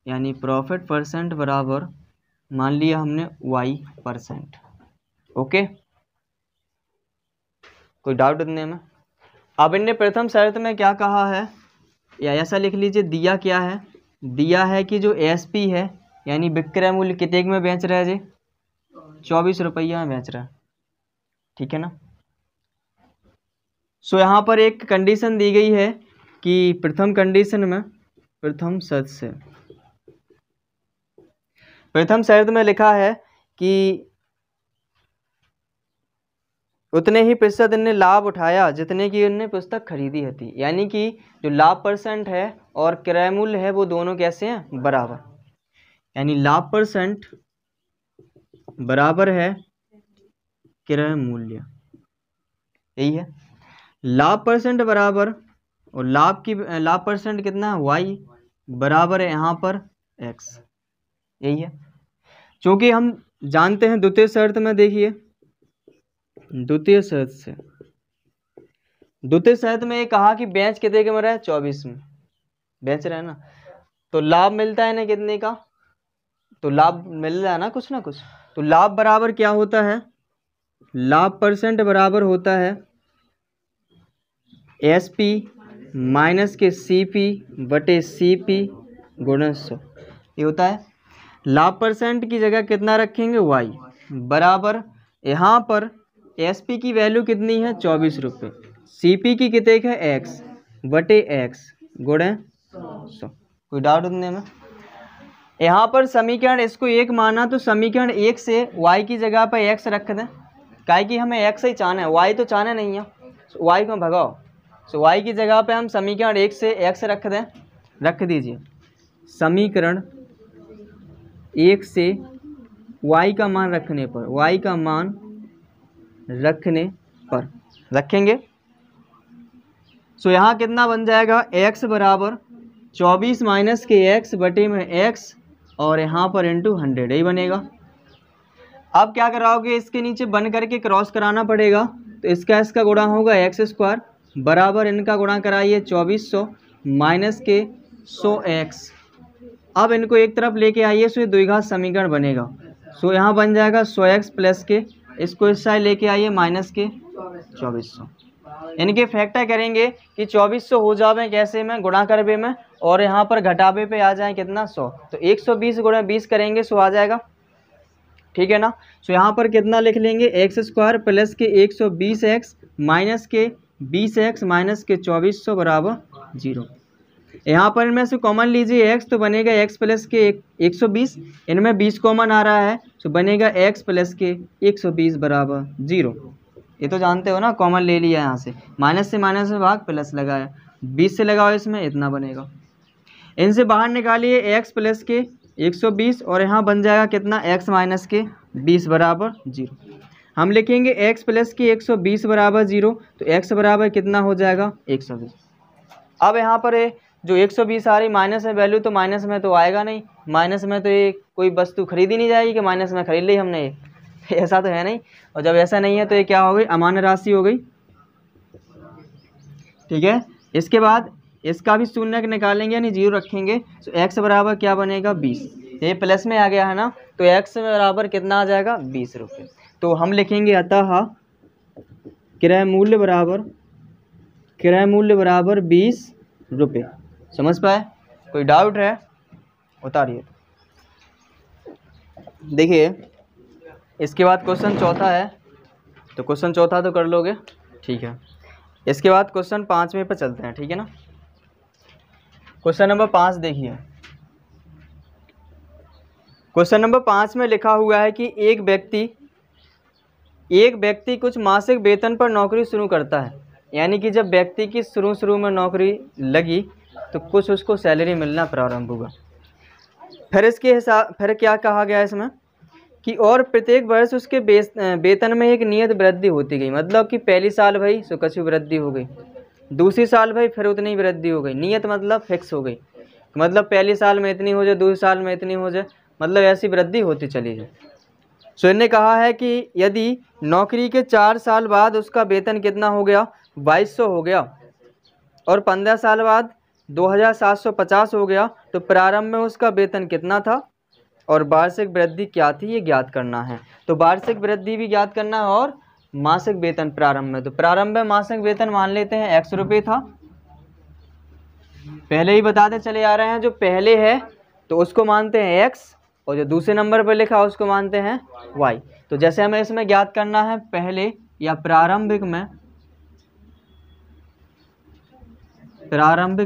यानी प्रॉफिट परसेंट बराबर मान लिया हमने y%। ओके, कोई डाउट इतने में। अब इनने प्रथम शर्त में क्या कहा है, या ऐसा लिख लीजिए, दिया क्या है, दिया है कि जो SP है यानी विक्रय मूल्य कितने में बेच रहा है जी, 24 रुपया में बेच रहा है, ठीक है ना। सो यहाँ पर एक कंडीशन दी गई है कि प्रथम कंडीशन में, प्रथम शर्त में लिखा है कि उतने ही प्रतिशत इनने लाभ उठाया जितने की इनने पुस्तक खरीदी थी, यानी कि जो लाभ % है और क्रय मूल्य है वो दोनों कैसे हैं, बराबर, यानी लाभ % बराबर है क्रय मूल्य, यही है। लाभ % बराबर, और लाभ % कितना है, y बराबर है यहाँ पर x, यही है। क्योंकि हम जानते हैं द्वितीय शर्त में, देखिए द्वितीय शर्त में ये कहा कि बेच कितने के में रहा है, 24 में बेच रहा है ना, तो लाभ मिलता है ना कितने का, तो लाभ मिल रहा है ना कुछ ना कुछ। तो लाभ बराबर क्या होता है, लाभ % बराबर होता है SP माइनस के CP बटे CP गुणा 100, ये होता है। लाभ % की जगह कितना रखेंगे, y बराबर, यहाँ पर SP की वैल्यू कितनी है, 24 रुपये, CP की कितने है, x बटे x गुणे 100। कोई डाउट उतने में। यहाँ पर समीकरण इसको 1 माना, तो समीकरण 1 से y की जगह पर x रख दें, काहे कि हमें x ही चाहना है, y तो चाहना नहीं है, y को भगाओ। सो y की जगह पे हम समीकरण 1 से x रख दीजिए। समीकरण 1 से y का मान रखने पर रखेंगे। सो यहाँ कितना बन जाएगा, x बराबर 24 माइनस के x बटे में x, और यहाँ पर इंटू 100 ही बनेगा। अब क्या कराओगे, इसके नीचे बन करके क्रॉस कराना पड़ेगा, तो इसका गुणा होगा x² बराबर इनका गुणा कराइए 2400 माइनस के 100x। अब इनको एक तरफ लेके आइए, सो ये द्विघात समीकरण बनेगा। सो यहाँ बन जाएगा 100x प्लस के, इसको इस साइड लेके आइए माइनस के 2400। इनके फैक्टर करेंगे कि 2400 हो जावे कैसे में, गुणा करवे में, और यहाँ पर घटावे पे आ जाए कितना, 100, तो 120 गुणा 20 करेंगे, सो आ जाएगा, ठीक है ना। सो यहाँ पर कितना लिख लेंगे, x² प्लस के 120x माइनस के 20x माइनस के 2400 बराबर 0। यहाँ पर इनमें से कॉमन लीजिए x, तो बनेगा x प्लस के 120, इनमें 20 कॉमन आ रहा है, तो बनेगा x प्लस के 120 बराबर 0। ये तो जानते हो ना, कॉमन ले लिया यहाँ से, माइनस से माइनस में भाग, प्लस लगाया, 20 से लगाओ, इसमें इतना बनेगा। इनसे बाहर निकालिए x प्लस के 120, और यहाँ बन जाएगा कितना, x माइनस के 20 बराबर 0। हम लिखेंगे x प्लस के 120 बराबर 0, तो x बराबर कितना हो जाएगा, 120। अब यहाँ पर जो 120 आ रही माइनस में वैल्यू, तो माइनस में तो आएगा नहीं, माइनस में तो ये कोई वस्तु खरीदी नहीं जाएगी कि माइनस में खरीद ली हमने, ये ऐसा तो है नहीं। और जब ऐसा नहीं है तो ये क्या हो गई, अमान्य राशि हो गई, ठीक है। इसके बाद इसका भी शून्य निकालेंगे, यानी 0 रखेंगे, तो x बराबर क्या बनेगा, 20। ये प्लस में आ गया है ना, तो x बराबर कितना आ जाएगा, 20 रुपये। तो हम लिखेंगे अतः क्रय मूल्य बराबर 20 रुपये। समझ पाए, कोई डाउट है उतारिए। देखिए इसके बाद क्वेश्चन चौथा है, तो क्वेश्चन चौथा तो कर लोगे, ठीक है। इसके बाद क्वेश्चन 5वें पर चलते हैं, ठीक है ना। क्वेश्चन नंबर 5 देखिए, क्वेश्चन नंबर 5 में लिखा हुआ है कि एक व्यक्ति कुछ मासिक वेतन पर नौकरी शुरू करता है। यानी कि जब व्यक्ति की शुरू में नौकरी लगी तो कुछ उसको सैलरी मिलना प्रारंभ हुआ। फिर इसके हिसाब फिर क्या कहा गया इसमें कि और प्रत्येक वर्ष उसके वेतन में एक नियत वृद्धि होती गई। मतलब कि पहली साल भाई सो कछु वृद्धि हो गई, दूसरी साल भाई फिर उतनी वृद्धि हो गई। नियत मतलब फिक्स हो गई, मतलब पहली साल में इतनी हो जाए, दूसरी साल में इतनी हो जाए, मतलब ऐसी वृद्धि होती चली जाए। सो इन्होंने कहा है कि यदि नौकरी के 4 साल बाद उसका वेतन कितना हो गया 2200 हो गया और 15 साल बाद 2750 हो गया, तो प्रारंभ में उसका वेतन कितना था और वार्षिक वृद्धि क्या थी ये ज्ञात करना है। तो वार्षिक वृद्धि भी ज्ञात करना है और मासिक वेतन प्रारंभ में। तो प्रारंभ में मासिक वेतन मान लेते हैं x रुपये था, पहले ही बताते चले आ रहे हैं। जो पहले है तो उसको मानते हैं x और जो दूसरे नंबर पर लिखा उसको मानते हैं y। तो जैसे हमें इसमें ज्ञात करना है पहले या प्रारंभिक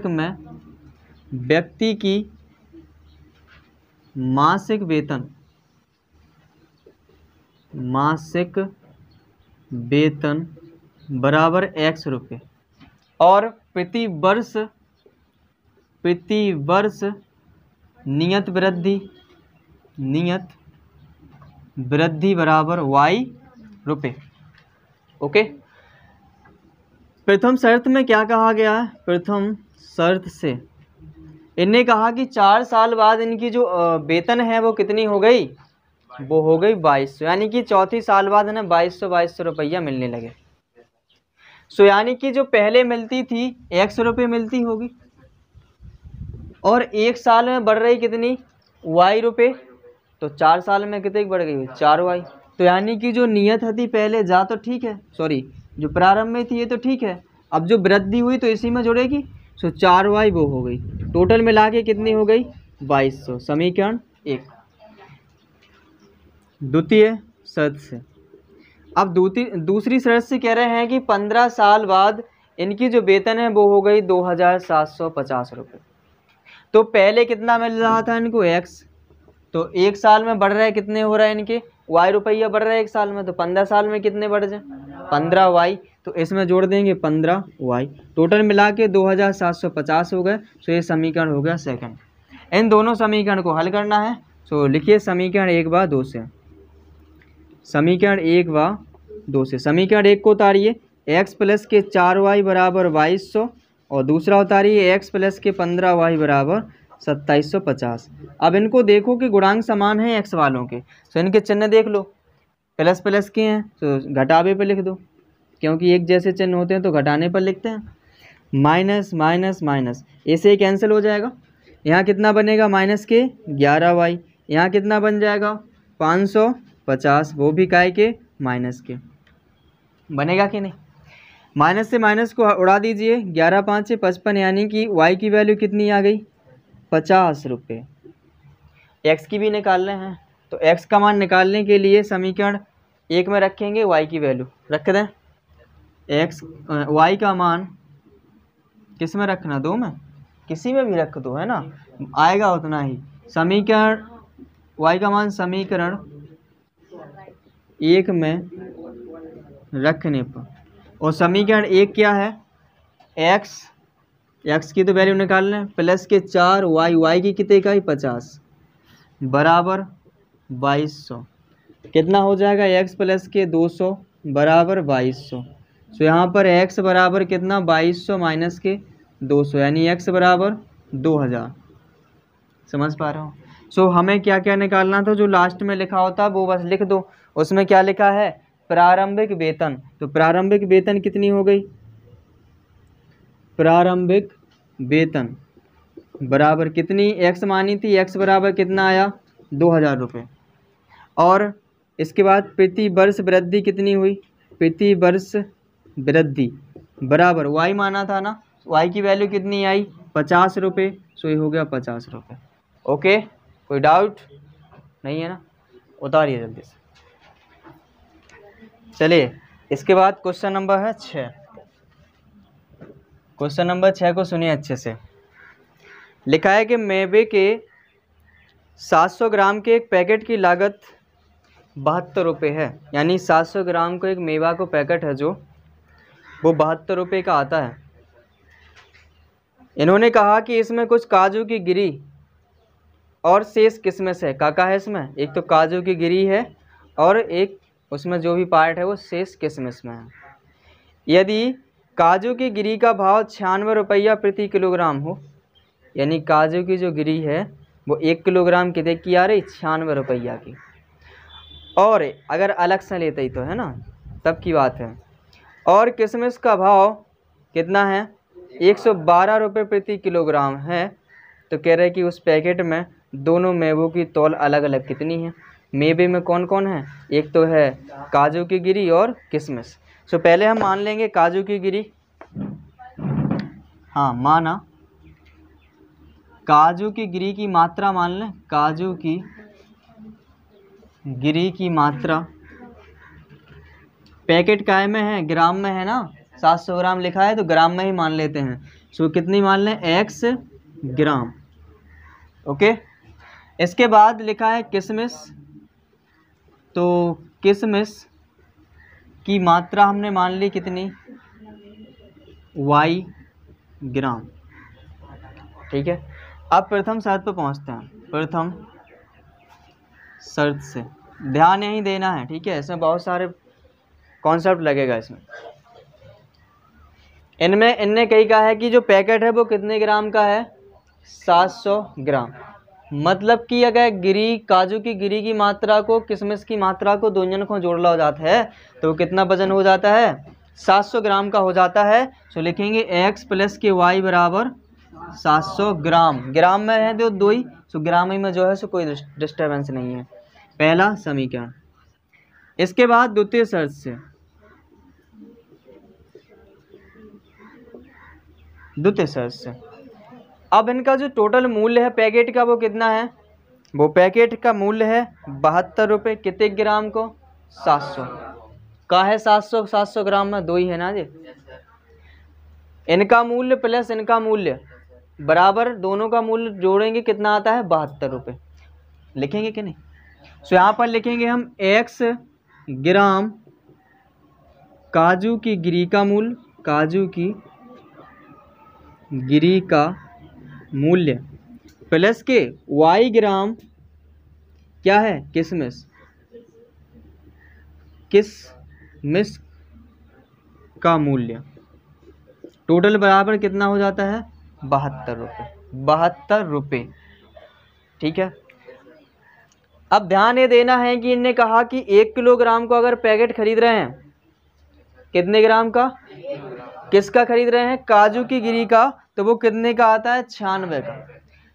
में व्यक्ति की मासिक वेतन बराबर x रुपये और प्रति वर्ष नियत वृद्धि बराबर y रुपये। ओके। प्रथम शर्त में क्या कहा गया है? प्रथम शर्त से इनने कहा कि 4 साल बाद इनकी जो वेतन है वो कितनी हो गई, वो हो गई 2200, यानी कि चौथी साल बाद इन्हें 2200 रुपया मिलने लगे। सो यानी कि जो पहले मिलती थी x रुपये मिलती होगी और 1 साल में बढ़ रही कितनी y रुपये, तो 4 साल में कितनी बढ़ गई 4y। तो यानी कि जो नियत थी पहले जा तो ठीक है, सॉरी जो प्रारंभ में थी ये तो ठीक है, अब जो वृद्धि हुई तो इसी में जुड़ेगी। सो 4y वो हो गई, टोटल मिला के कितनी हो गई 2200। समीकरण 1। द्वितीय शर्त से अब दूसरी शर्त से कह रहे हैं कि 15 साल बाद इनकी जो वेतन है वो हो गई 2750 रुपये। तो पहले कितना मिल रहा था इनको x, तो 1 साल में बढ़ रहा है कितने हो रहा है इनके y रुपया बढ़ रहा है 1 साल में, तो 15 साल में कितने बढ़ जाए 15y। तो इसमें जोड़ देंगे 15y, टोटल मिला के 2750 हो गए। सो ये समीकरण हो गया सेकंड। इन दोनों समीकरण को हल करना है। सो लिखिए समीकरण 1 व 2 से, समीकरण 1 व 2 से। समीकरण 1 को उतारिए, x प्लस के 4y बराबर 2200 और दूसरा उतारिए x प्लस के 15y बराबर 2750। अब इनको देखो कि गुणांक समान है x वालों के, तो इनके चिन्ह देख लो, प्लस प्लस के हैं तो घटावे पर लिख दो, क्योंकि एक जैसे चिन्ह होते हैं तो घटाने पर लिखते हैं। माइनस माइनस माइनस ऐसे कैंसिल हो जाएगा, यहाँ कितना बनेगा माइनस के 11y, यहाँ कितना बन जाएगा 550, वो भी काय के माइनस के, बनेगा कि नहीं। माइनस से माइनस को उड़ा दीजिए, 11 5 से 55, यानी कि y की वैल्यू कितनी आ गई 50 रुपये। x की भी निकाल रहे हैं, तो x का मान निकालने के लिए समीकरण 1 में रखेंगे y की वैल्यू रख दें। y का मान किस में रखना, 2 में, किसी में भी रख दो है ना, आएगा उतना ही। समीकरण y का मान समीकरण 1 में रखने पर, और समीकरण 1 क्या है x की तो वैल्यू निकाल लें, प्लस के 4y की कितने का ही 50 बराबर 2200, कितना हो जाएगा x प्लस के 200 बराबर 2200। सो यहाँ पर x बराबर कितना 2200 माइनस के 200, यानी x बराबर 2000। समझ पा रहे हो। सो हमें क्या क्या निकालना था, जो लास्ट में लिखा होता वो बस लिख दो। उसमें क्या लिखा है प्रारंभिक वेतन, तो प्रारंभिक वेतन कितनी हो गई, प्रारंभिक वेतन बराबर कितनी x मानी थी, x बराबर कितना आया 2000 रुपये। और इसके बाद प्रति वर्ष वृद्धि कितनी हुई, प्रति वर्ष वृद्धि बराबर y माना था ना, y की वैल्यू कितनी आई 50 रुपये। सो ये हो गया 50 रुपये। ओके, कोई डाउट नहीं है ना, उतारिए जल्दी से। चलिए इसके बाद क्वेश्चन नंबर है 6। क्वेश्चन नंबर 6 को सुनिए अच्छे से। लिखा है कि मेवे के 700 ग्राम के एक पैकेट की लागत 72 रुपये है, यानी 700 ग्राम को एक मेवा को पैकेट है जो वो 72 रुपये का आता है। इन्होंने कहा कि इसमें कुछ काजू की गिरी और शेष किशमिश है। काका है इसमें, एक तो काजू की गिरी है और एक उसमें जो भी पार्ट है वो शेष किशमिश में है। यदि काजू की गिरी का भाव 96 रुपया प्रति किलोग्राम हो, यानी काजू की जो गिरी है वो 1 किलोग्राम कितने की आ रही, 96 रुपया की, और अगर अलग से लेते ही तो है ना, तब की बात है। और किशमिश का भाव कितना है, 112 रुपये प्रति किलोग्राम है। तो कह रहे हैं कि उस पैकेट में दोनों मेवों की तौल अलग अलग कितनी है। मेवे में कौन कौन है, एक तो है काजू की गिरी और किशमिश। सो पहले हम मान लेंगे काजू की गिरी, हाँ माना, काजू की गिरी की मात्रा मान लें, काजू की गिरी की मात्रा पैकेट काय में है, ग्राम में है ना, 700 ग्राम लिखा है तो ग्राम में ही मान लेते हैं। सो कितनी मान लें, x ग्राम। ओके, इसके बाद लिखा है किशमिश, तो किशमिश की मात्रा हमने मान ली कितनी, y ग्राम। ठीक है, अब प्रथम शर्त पर पहुंचते हैं। प्रथम शर्त से ध्यान यहीं देना है, ठीक है, इसमें बहुत सारे कॉन्सेप्ट लगेगा इसमें। इनने कही कहा है कि जो पैकेट है वो कितने ग्राम का है, 700 ग्राम। मतलब कि अगर गिरी, काजू की गिरी की मात्रा को किशमिश की मात्रा को दोनों को जोड़ना हो जाता है तो वो कितना वजन हो जाता है, 700 ग्राम का हो जाता है। तो लिखेंगे x प्लस के y बराबर 700 ग्राम। ग्राम में है तो दो ही, सो ग्राम ही में जो है सो कोई डिस्टर्बेंस नहीं है। पहला समीकरण। इसके बाद द्वितीय शर्त से, द्वितीय शर्त से अब इनका जो टोटल मूल्य है पैकेट का वो कितना है, वो पैकेट का मूल्य है 72 रुपये कितने ग्राम को, 700 का है, 700 ग्राम में दो ही है ना जी। इनका मूल्य प्लस इनका मूल्य बराबर, दोनों का मूल्य जोड़ेंगे कितना आता है, 72 रुपये। लिखेंगे कि नहीं, सो यहाँ पर लिखेंगे हम x ग्राम काजू की गिरी का मूल्य, काजू की गिरी का मूल्य प्लस के y ग्राम क्या है, किशमिश, किशमिश का मूल्य, टोटल बराबर कितना हो जाता है, 72 रुपये, 72 रुपये। ठीक है, अब ध्यान ये देना है कि इनने कहा कि 1 किलोग्राम को अगर पैकेट खरीद रहे हैं, कितने ग्राम का, किसका खरीद रहे हैं, काजू की गिरी का, तो वो कितने का आता है, 96 का।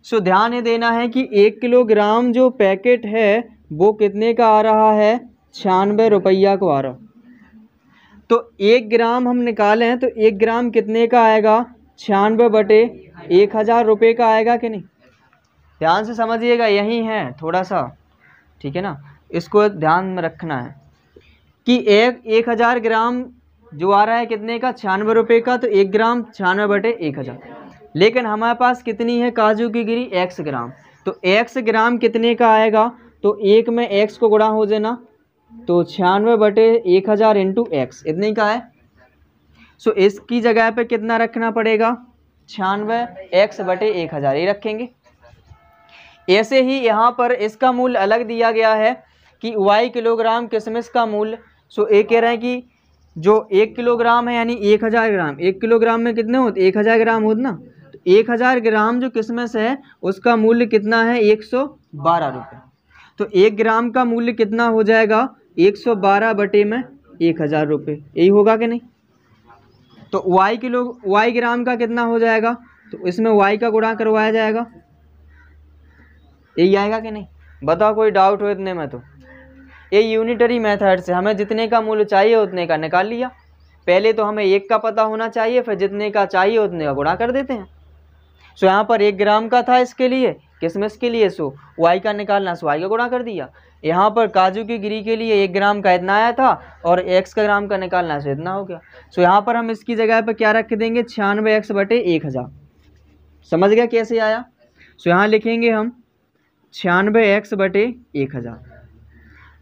सो ध्यान ये देना है कि 1 किलोग्राम जो पैकेट है वो कितने का आ रहा है, 96 रुपया को आ रहा। तो 1 ग्राम हम निकाले हैं तो 1 ग्राम कितने का आएगा, 96 बटे 1000 रुपये का आएगा कि नहीं। ध्यान से समझिएगा, यही है थोड़ा सा, ठीक है ना, इसको ध्यान में रखना है कि 1000 ग्राम जो आ रहा है कितने का, 96 रुपये का, तो 1 ग्राम 96 बटे 1000। लेकिन हमारे पास कितनी है काजू की गिरी, x ग्राम, तो x ग्राम कितने का आएगा, तो 1 में x को गुणा हो देना, तो 96 बटे 1000 इंटू x इतने का है। सो इसकी जगह पे कितना रखना पड़ेगा, 96 x बटे 1000 ही रखेंगे। ऐसे ही यहाँ पर इसका मूल्य अलग दिया गया है कि y किलोग्राम किशमिश का मूल्य। सो ये कह रहे हैं कि जो 1 किलोग्राम है यानी 1000 ग्राम, 1 किलोग्राम में कितने होते, 1000 ग्राम होते ना, तो 1000 ग्राम जो किशमिश है उसका मूल्य कितना है, 112 रुपये। तो 1 ग्राम का मूल्य कितना हो जाएगा, 112 बटे में 1000 रुपये, यही होगा कि नहीं। तो y ग्राम का कितना हो जाएगा, तो इसमें y का गुणा करवाया जाएगा, यही आएगा कि नहीं। बताओ कोई डाउट हो इतने में, तो ये यूनिटरी मेथड से हमें जितने का मूल्य चाहिए उतने का निकाल लिया। पहले तो हमें 1 का पता होना चाहिए, फिर जितने का चाहिए उतने का गुणा कर देते हैं। सो यहाँ पर 1 ग्राम का था इसके लिए, किशमिश के लिए, सो y का निकालना, सो y का गुणा कर दिया। यहाँ पर काजू की गिरी के लिए 1 ग्राम का इतना आया था और x का ग्राम का निकालना, सो इतना हो गया। सो यहाँ पर हम इसकी जगह पर क्या रख देंगे, 96x बटे 1000। समझ गया कैसे आया। सो यहाँ लिखेंगे हम 96x बटे 1000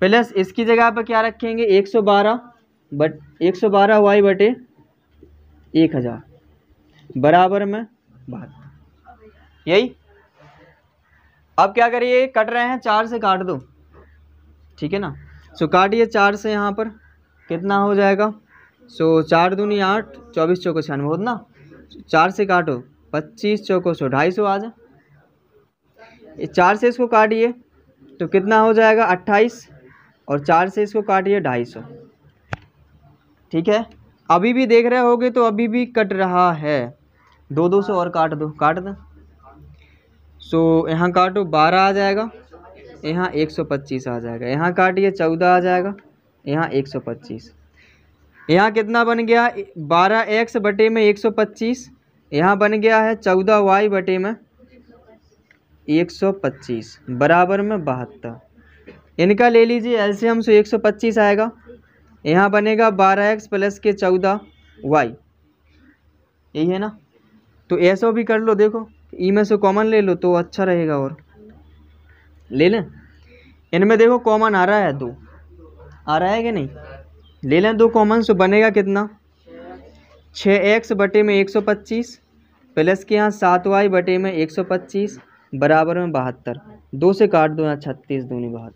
प्लस इसकी जगह पर क्या रखेंगे, 112y बटे 1000 बराबर में 72। यही। अब क्या करिए, कट रहे हैं 4 से काट दो, ठीक है ना। सो काटिए 4 से, यहाँ पर कितना हो जाएगा। सो 4 दूनी 8, 24 चौको 96 होता ना। 4 से काटो 25 चौको 100, 250 आ जाए। 4 से इसको काटिए तो कितना हो जाएगा 28, और 4 से इसको काटिए 250, ठीक है। अभी भी देख रहे होगे तो अभी भी कट रहा है। 2 से और काट दो, काट दो। सो यहाँ काटो 12 आ जाएगा, यहाँ 125 आ जाएगा। यहाँ काटिए 14 आ जाएगा, यहाँ 125। यहाँ कितना बन गया 12x बटे में 125, यहाँ बन गया है 14y बटे में 125 बराबर में 72। इनका ले लीजिए एलसीएम, से 125 आएगा। यहाँ बनेगा 12x प्लस के 14y, यही है ना। तो ऐसा भी कर लो, देखो ई में से कॉमन ले लो तो अच्छा रहेगा। और ले लें, इनमें देखो कॉमन आ रहा है 2, आ रहा है कि नहीं। ले लें 2 कॉमन, सो बनेगा कितना 6x बटे में 125 प्लस के यहाँ 7y बटे में 125 बराबर में 72। 2 से काट दो, यहाँ 36 दूनी 72।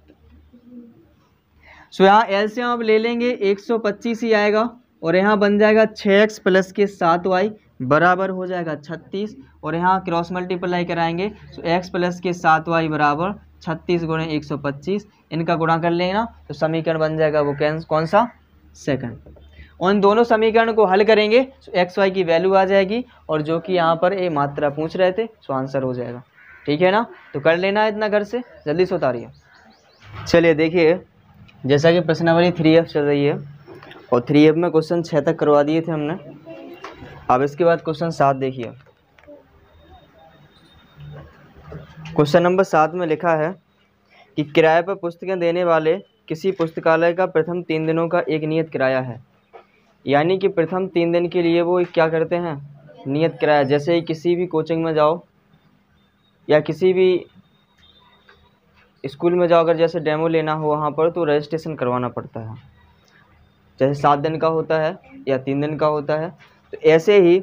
सो यहाँ एलसीएम अब ले लेंगे 125 ही आएगा, और यहाँ बन जाएगा 6x प्लस के 7y बराबर हो जाएगा 36, और यहाँ क्रॉस मल्टीप्लाई कराएंगे। सो x प्लस के 7y बराबर 36 गुणे 125, इनका गुणा कर लेना तो समीकरण बन जाएगा वो कौन सा, सेकंड। और इन दोनों समीकरण को हल करेंगे तो एक्स वाई की वैल्यू आ जाएगी, और जो कि यहाँ पर ये मात्रा पूछ रहे थे सो आंसर हो जाएगा, ठीक है ना। तो कर लेना है इतना घर से, जल्दी से उतारिए। चलिए देखिए, जैसा कि प्रश्नावली 3F चल रही है, और 3F में क्वेश्चन 6 तक करवा दिए थे हमने। अब इसके बाद क्वेश्चन 7 देखिए। क्वेश्चन नंबर 7 में लिखा है कि किराए पर पुस्तकें देने वाले किसी पुस्तकालय का प्रथम 3 दिनों का एक नियत किराया है। यानी कि प्रथम 3 दिन के लिए वो क्या करते हैं, नियत किराया। जैसे ही किसी भी कोचिंग में जाओ या किसी भी स्कूल में जाओ, अगर जैसे डेमो लेना हो वहाँ पर, तो रजिस्ट्रेशन करवाना पड़ता है। जैसे 7 दिन का होता है या 3 दिन का होता है, तो ऐसे ही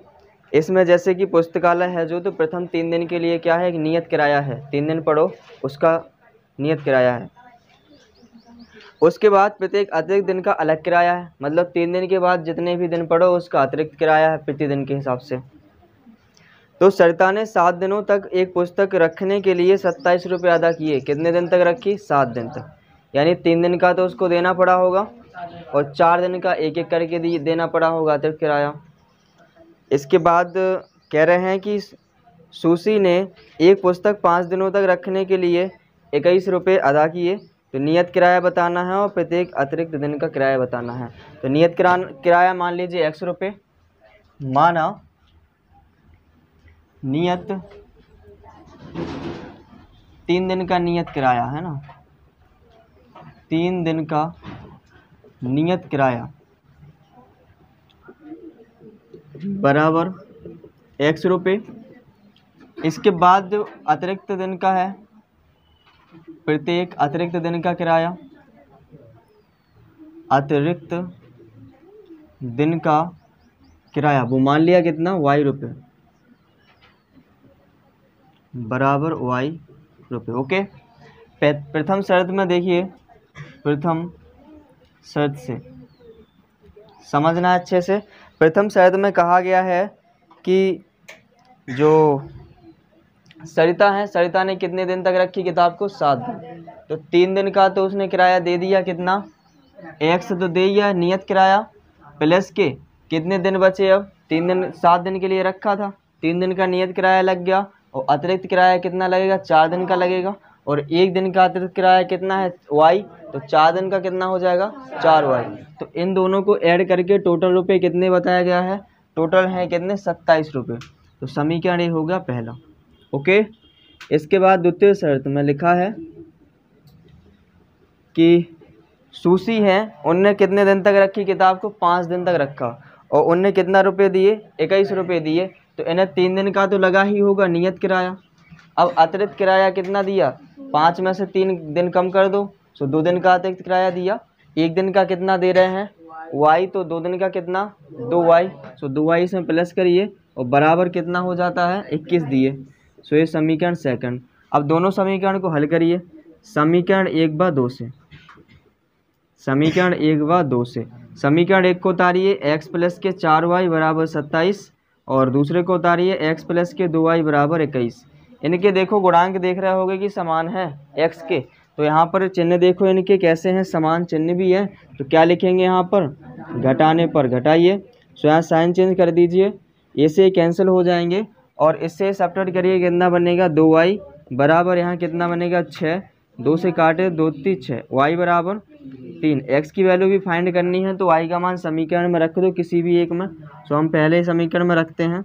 इसमें जैसे कि पुस्तकालय है जो, तो प्रथम 3 दिन के लिए क्या है, एक नियत किराया है। 3 दिन पढ़ो उसका नियत किराया है। उसके बाद प्रत्येक अतिरिक्त दिन का अलग किराया है, मतलब 3 दिन के बाद जितने भी दिन पढ़ो उसका अतिरिक्त किराया है प्रति दिन के हिसाब से। तो सरिता ने 7 दिनों तक एक पुस्तक रखने के लिए 27 रुपये अदा किए। कितने दिन तक रखी, 7 दिन तक। यानी 3 दिन का तो उसको देना पड़ा होगा, और 4 दिन का एक एक करके देना पड़ा होगा अतिरिक्त किराया। इसके बाद कह रहे हैं कि सुशी ने एक पुस्तक 5 दिनों तक रखने के लिए 21 रुपये अदा किए। तो नियत किराया बताना है और प्रत्येक अतिरिक्त दिन का किराया बताना है। तो नियत किराया मान लीजिए 100 रुपये, माना नियत 3 दिन का नियत किराया है ना, 3 दिन का नियत किराया बराबर 100 रुपये। इसके बाद जो अतिरिक्त दिन का है, प्रत्येक अतिरिक्त दिन का किराया, अतिरिक्त दिन का किराया वो मान लिया कितना, y रुपये बराबर y रुपये। ओके। प्रथम शर्त में देखिए, प्रथम शर्त से समझना अच्छे से। प्रथम शर्त में कहा गया है कि जो सरिता है, सरिता ने कितने दिन तक रखी किताब को, 7 दिन। तो 3 दिन का तो उसने किराया दे दिया, कितना, 100 तो दे दिया नियत किराया, प्लस के कितने दिन बचे, अब 3 दिन 7 दिन के लिए रखा था, 3 दिन का नियत किराया लग गया, और अतिरिक्त किराया कितना लगेगा, 4 दिन का लगेगा, और 1 दिन का अतिरिक्त किराया कितना है, y। तो 4 दिन का कितना हो जाएगा, 4y। तो इन दोनों को ऐड करके टोटल रुपये कितने बताया गया है, टोटल है कितने, 27 रुपये। तो समीकरण ये हो गया पहला। ओके। इसके बाद द्वितीय शर्त में लिखा है कि सुशी है, उनने कितने दिन तक रखी किताब को, 5 दिन तक रखा, और उनने कितना रुपये दिए, 21 रुपये दिए। तो इन्हें 3 दिन का तो लगा ही होगा नियत किराया। अब अतिरिक्त किराया कितना दिया, 5 में से 3 दिन कम कर दो, सो 2 दिन का अतिरिक्त किराया दिया। 1 दिन का कितना दे रहे हैं, वाई तो 2 दिन का कितना 2y, सो 2y इसमें प्लस करिए और बराबर कितना हो जाता है 21 दिए। सो ये समीकरण सेकंड। अब दोनों समीकरण को हल करिए। समीकरण 1/2 से, समीकरण 1/2 से समीकरण 1 को उतारिए x प्लस के 4y बराबर 27 और दूसरे को उतारिए x प्लस के 2y बराबर 21। इनके देखो गुणांक देख रहे होगे कि समान है x के, तो यहाँ पर चिन्ह देखो इनके कैसे हैं, समान चिन्ह भी है। तो क्या लिखेंगे यहाँ पर, घटाने पर घटाइए। सो यहाँ साइन चेंज कर दीजिए, ए से कैंसिल हो जाएंगे और इससे सब्ट्रैक्ट करिए, कितना बनेगा 2y बराबर यहाँ कितना बनेगा 6, 2 से काटे 2 3 6, y बराबर 3। x की वैल्यू भी फाइंड करनी है तो y का मान समीकरण में रख दो किसी भी एक में। सो हम पहले समीकरण में रखते हैं,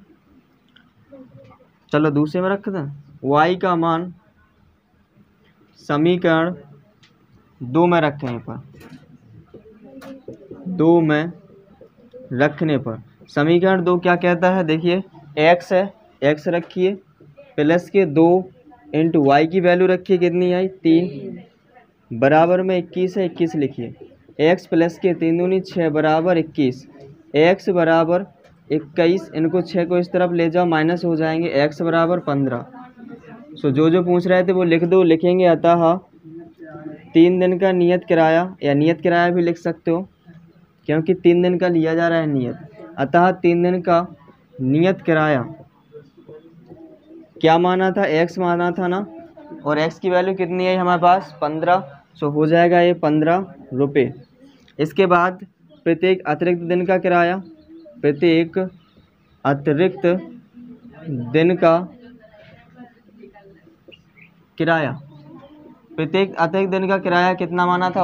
चलो दूसरे में रखते हैं। y का मान समीकरण 2 में रखने पर, 2 में रखने पर समीकरण 2 क्या कहता है, देखिए x है, x रखिए प्लस के 2 इंटू वाई की वैल्यू रखिए कितनी आई 3 बराबर में 21 है, 21 लिखिए। x प्लस के 3 दूनी 6 बराबर 21, x बराबर 21, इनको 6 को इस तरफ ले जाओ माइनस हो जाएंगे, x बराबर 15। सो जो पूछ रहे थे वो लिख दो, लिखेंगे अतः 3 दिन का नियत किराया, या नियत किराया भी लिख सकते हो क्योंकि 3 दिन का लिया जा रहा है नियत। अतः 3 दिन का नियत किराया क्या माना था, x माना था ना, और x की वैल्यू कितनी है हमारे पास 15। सो हो जाएगा ये 15 रुपये। इसके बाद प्रत्येक अतिरिक्त दिन का किराया, प्रत्येक अतिरिक्त दिन का किराया, प्रत्येक अतिरिक्त दिन का किराया कितना माना था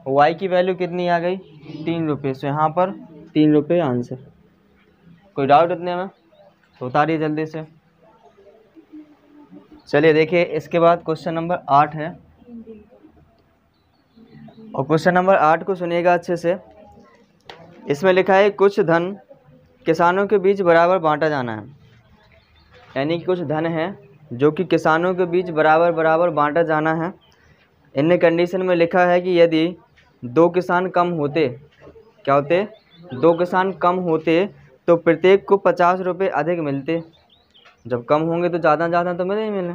y की वैल्यू कितनी आ गई 3 रुपये। सो यहाँ पर 3 रुपये आंसर। कोई डाउट इतने में तो उतारिए जल्दी से। चलिए देखिए इसके बाद क्वेश्चन नंबर 8 है, और क्वेश्चन नंबर 8 को सुनिएगा अच्छे से। इसमें लिखा है कुछ धन किसानों के बीच बराबर बांटा जाना है, यानी कि कुछ धन है जो कि किसानों के बीच बराबर बराबर बांटा जाना है। इनने कंडीशन में लिखा है कि यदि 2 किसान कम होते, क्या होते 2 किसान कम होते तो प्रत्येक को 50 रुपये अधिक मिलते। जब कम होंगे तो ज़्यादा तो मिले ही मिले।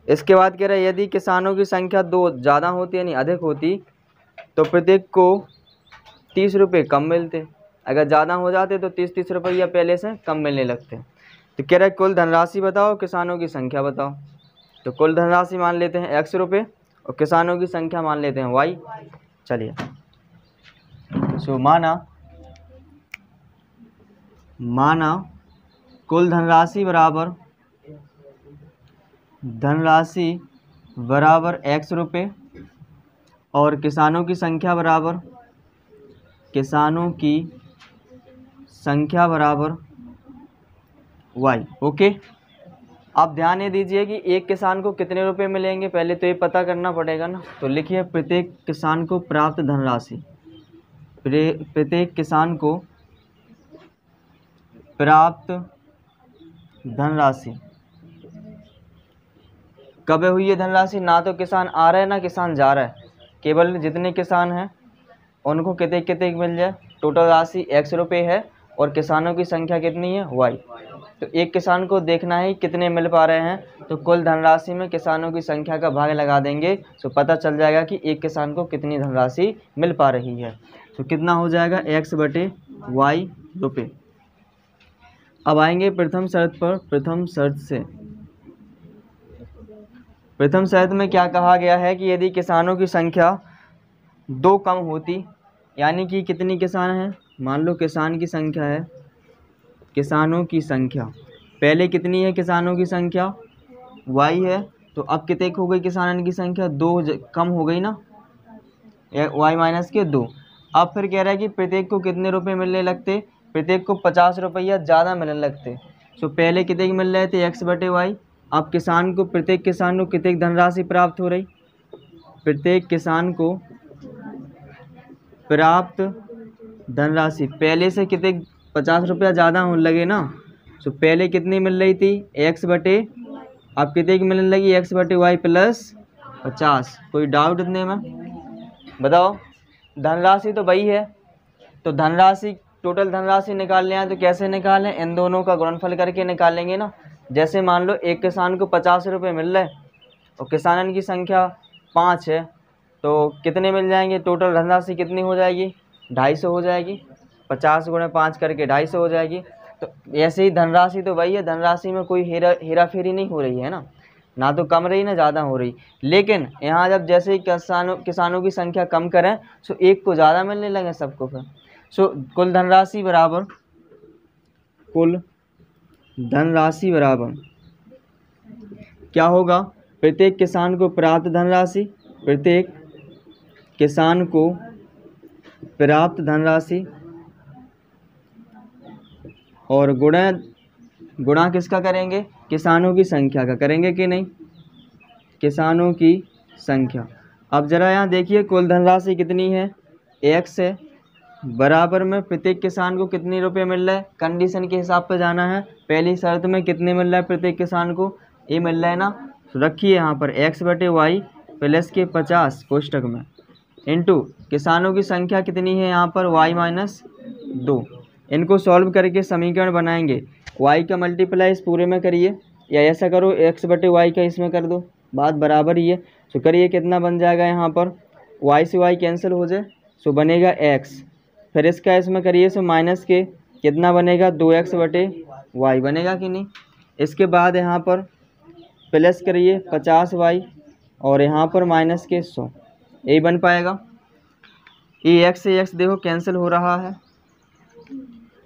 इसके बाद कह रहा है यदि किसानों की संख्या 2 ज़्यादा होती यानी अधिक होती तो प्रत्येक को 30 रुपये कम मिलते। अगर ज़्यादा हो जाते तो 30 रुपये पहले से कम मिलने लगते। तो कह रहा है कुल धनराशि बताओ, किसानों की संख्या बताओ। तो कुल धनराशि मान लेते हैं x रुपये और किसानों की संख्या मान लेते हैं y। चलिए सो माना कुल धनराशि बराबर x रुपये और किसानों की संख्या बराबर y। ओके, आप ध्यान ये दीजिए कि एक किसान को कितने रुपए मिलेंगे, पहले तो ये पता करना पड़ेगा ना। तो लिखिए प्रत्येक किसान को प्राप्त धनराशि, प्रत्येक किसान को प्राप्त धनराशि कब हुई है धनराशि, ना तो किसान आ रहा है ना किसान जा रहा है, केवल जितने किसान हैं उनको कितने मिल जाए। टोटल राशि x रुपये है और किसानों की संख्या कितनी है y। तो एक किसान को देखना है कितने मिल पा रहे हैं, तो कुल धनराशि में किसानों की संख्या का भाग लगा देंगे तो पता चल जाएगा कि एक किसान को कितनी धनराशि मिल पा रही है। तो कितना हो जाएगा x बटे y रुपये। अब आएंगे प्रथम शर्त पर। प्रथम शर्त में क्या कहा गया है कि यदि किसानों की संख्या 2 कम होती, यानी कि कितनी किसान हैं, मान लो किसान की संख्या है, किसानों की संख्या पहले कितनी है, किसानों की संख्या y है, तो अब कितने हो गई किसानों की संख्या 2 कम हो गई ना, y माइनस के 2। अब फिर कह रहा है कि प्रत्येक को कितने रुपए मिलने लगते, प्रत्येक को 50 रुपया ज़्यादा मिलने लगते। सो पहले कितने मिल रहे थे x बटे y, अब किसान को प्रत्येक किसान को कितनी धनराशि प्राप्त हो रही, प्रत्येक किसान को प्राप्त धनराशि पहले से कितने 50 रुपया ज़्यादा होने लगे ना। सो पहले कितनी मिल रही थी x बटे, अब कितने की मिलने लगी x बटे y प्लस 50। कोई डाउट इतने में बताओ, धनराशि तो वही है तो धनराशि, टोटल धनराशि निकालने हैं तो कैसे निकालें, इन दोनों का गुणनफल करके निकालेंगे ना। जैसे मान लो एक किसान को 50 रुपये मिल रहे और किसानन की संख्या 5 है, तो कितने मिल जाएंगे, टोटल धनराशि कितनी हो जाएगी, 250 हो जाएगी। 50 गुणे 5 करके 250 हो जाएगी। तो ऐसे ही धनराशि तो वही है, धनराशि में कोई हेरा फेरी नहीं हो रही है ना तो कम रही ना ज़्यादा हो रही। लेकिन यहाँ जब जैसे ही किसानों की संख्या कम करें सो एक को ज़्यादा मिलने लगे सबको फिर। सो कुल धनराशि बराबर क्या होगा, प्रत्येक किसान को प्राप्त धनराशि, प्रत्येक किसान को प्राप्त धनराशि और गुणा किसका करेंगे, किसानों की संख्या का करेंगे कि नहीं, किसानों की संख्या। अब जरा यहाँ देखिए कुल धनराशि कितनी है, x है, बराबर में प्रत्येक किसान को कितने रुपए मिल रहा है, कंडीशन के हिसाब पे जाना है। पहली शर्त में कितने मिल रहा है प्रत्येक किसान को, ये मिल रहा है ना। तो रखिए यहाँ पर x/y प्लस के 50 कोष्टक में इंटू किसानों की संख्या कितनी है यहाँ पर y - 2। इनको सॉल्व करके समीकरण बनाएंगे। y का मल्टीप्लाई इस पूरे में करिए या ऐसा करो x/y का इसमें कर दो, बात बराबर ही है। तो करिए कितना बन जाएगा यहाँ पर, y से y कैंसिल हो जाए सो बनेगा x, फिर इसका इसमें करिए सो माइनस के कितना बनेगा 2x/y बनेगा कि नहीं। इसके बाद यहाँ पर प्लस करिए 50y और यहाँ पर माइनस के 100, यही बन पाएगा। ये x से x देखो कैंसिल हो रहा है।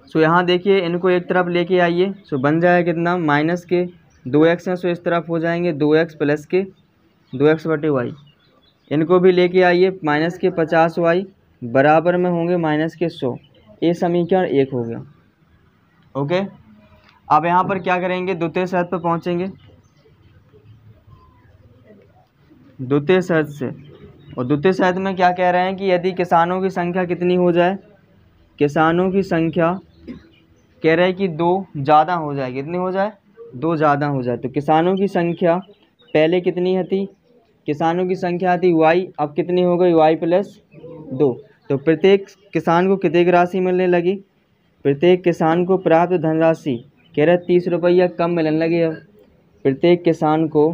सो यहाँ देखिए इनको एक तरफ लेके आइए, सो बन जाएगा कितना, माइनस के 2x हैं सो इस तरफ हो जाएंगे 2x प्लस के 2x/y। इनको भी लेके आइए माइनस के 50y बराबर में होंगे माइनस के 100। ये समीकरण 1 हो गया। ओके, अब यहाँ पर क्या करेंगे, द्वितीय शर्त पर पहुँचेंगे, द्वितीय शर्त से। और द्वितीय शर्त में क्या कह रहे हैं कि यदि किसानों की संख्या कितनी हो जाए, किसानों की संख्या कह रहे हैं कि 2 ज़्यादा हो जाए, कितनी हो जाए, 2 ज़्यादा हो जाए। तो किसानों की संख्या पहले कितनी थी, किसानों की संख्या थी y, अब कितनी हो गई y + 2। तो प्रत्येक किसान को कितनी राशि मिलने लगी, प्रत्येक किसान को प्राप्त धनराशि कह रहे 30 रुपया कम मिलने लगी। अब प्रत्येक किसान को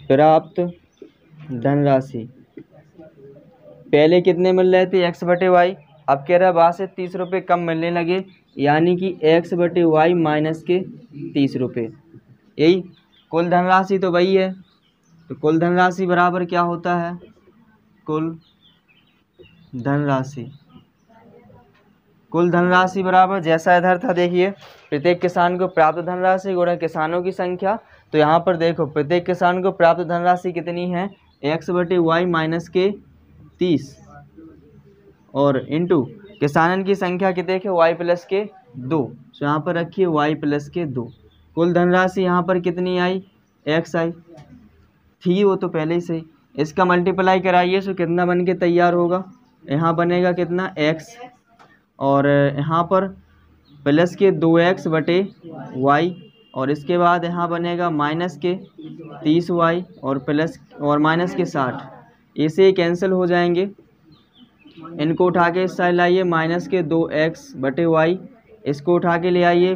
प्राप्त धनराशि पहले कितने मिल रहे थे x/y, अब कह रहा है वहाँ से 30 रुपये कम मिलने लगे, यानी कि x/y माइनस के 30 रुपये। यही कुल धनराशि तो वही है। तो कुल धनराशि बराबर क्या होता है, कुल धनराशि बराबर जैसा इधर था देखिए, प्रत्येक किसान को प्राप्त धनराशि गुणा किसानों की संख्या। तो यहाँ पर देखो प्रत्येक किसान को प्राप्त धनराशि कितनी है, x/y माइनस के 30 और इंटू किसानन की संख्या कितने के y प्लस के 2। तो यहाँ पर रखिए y प्लस के 2। कुल धनराशि यहाँ पर कितनी आई, x आई थी, वो तो पहले ही सही। इसका मल्टीप्लाई कराइए तो कितना बन के तैयार होगा, यहाँ बनेगा कितना x और यहाँ पर प्लस के 2x/y और इसके बाद यहाँ बनेगा माइनस के 30y और प्लस और माइनस के 60। इसे कैंसिल हो जाएंगे, इनको उठा के इस साइड लाइए, माइनस के 2x/y, इसको उठा के ले आइए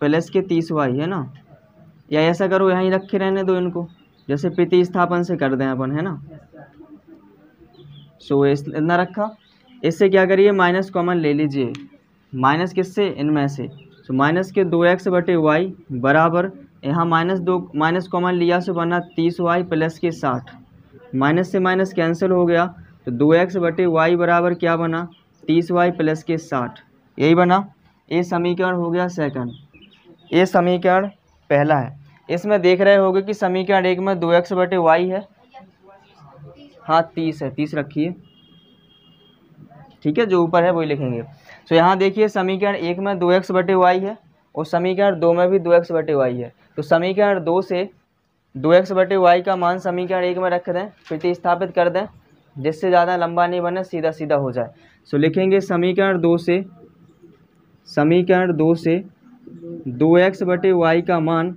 प्लस के 30y है ना। या ऐसा करो यहीं रखे रहने दो इनको, जैसे प्रतिस्थापन से कर दें अपन, है ना। सो इतना रखा, इससे क्या करिए माइनस कॉमन ले लीजिए, माइनस किससे, इनमें से। तो माइनस के 2x/y बराबर यहाँ माइनस कॉमन लिया से बना 30y प्लस के 60, माइनस से माइनस कैंसिल हो गया। तो 2x/y बराबर क्या बना, 30y प्लस के 60, यही बना। ये समीकरण हो गया सेकंड, ये समीकरण पहला है। इसमें देख रहे होगे कि समीकरण 1 में 2x/y है, हाँ 30 है, 30 रखिए, ठीक है, जो ऊपर है वही लिखेंगे। तो यहाँ देखिए समीकरण 1 में 2x/y है और समीकरण 2 में भी 2x/y है। तो समीकरण 2 से 2x/y का मान समीकरण 1 में रख दें, प्रतिस्थापित कर दें, जिससे ज़्यादा लंबा नहीं बने, सीधा सीधा हो जाए। सो लिखेंगे समीकरण 2 से 2x/y का मान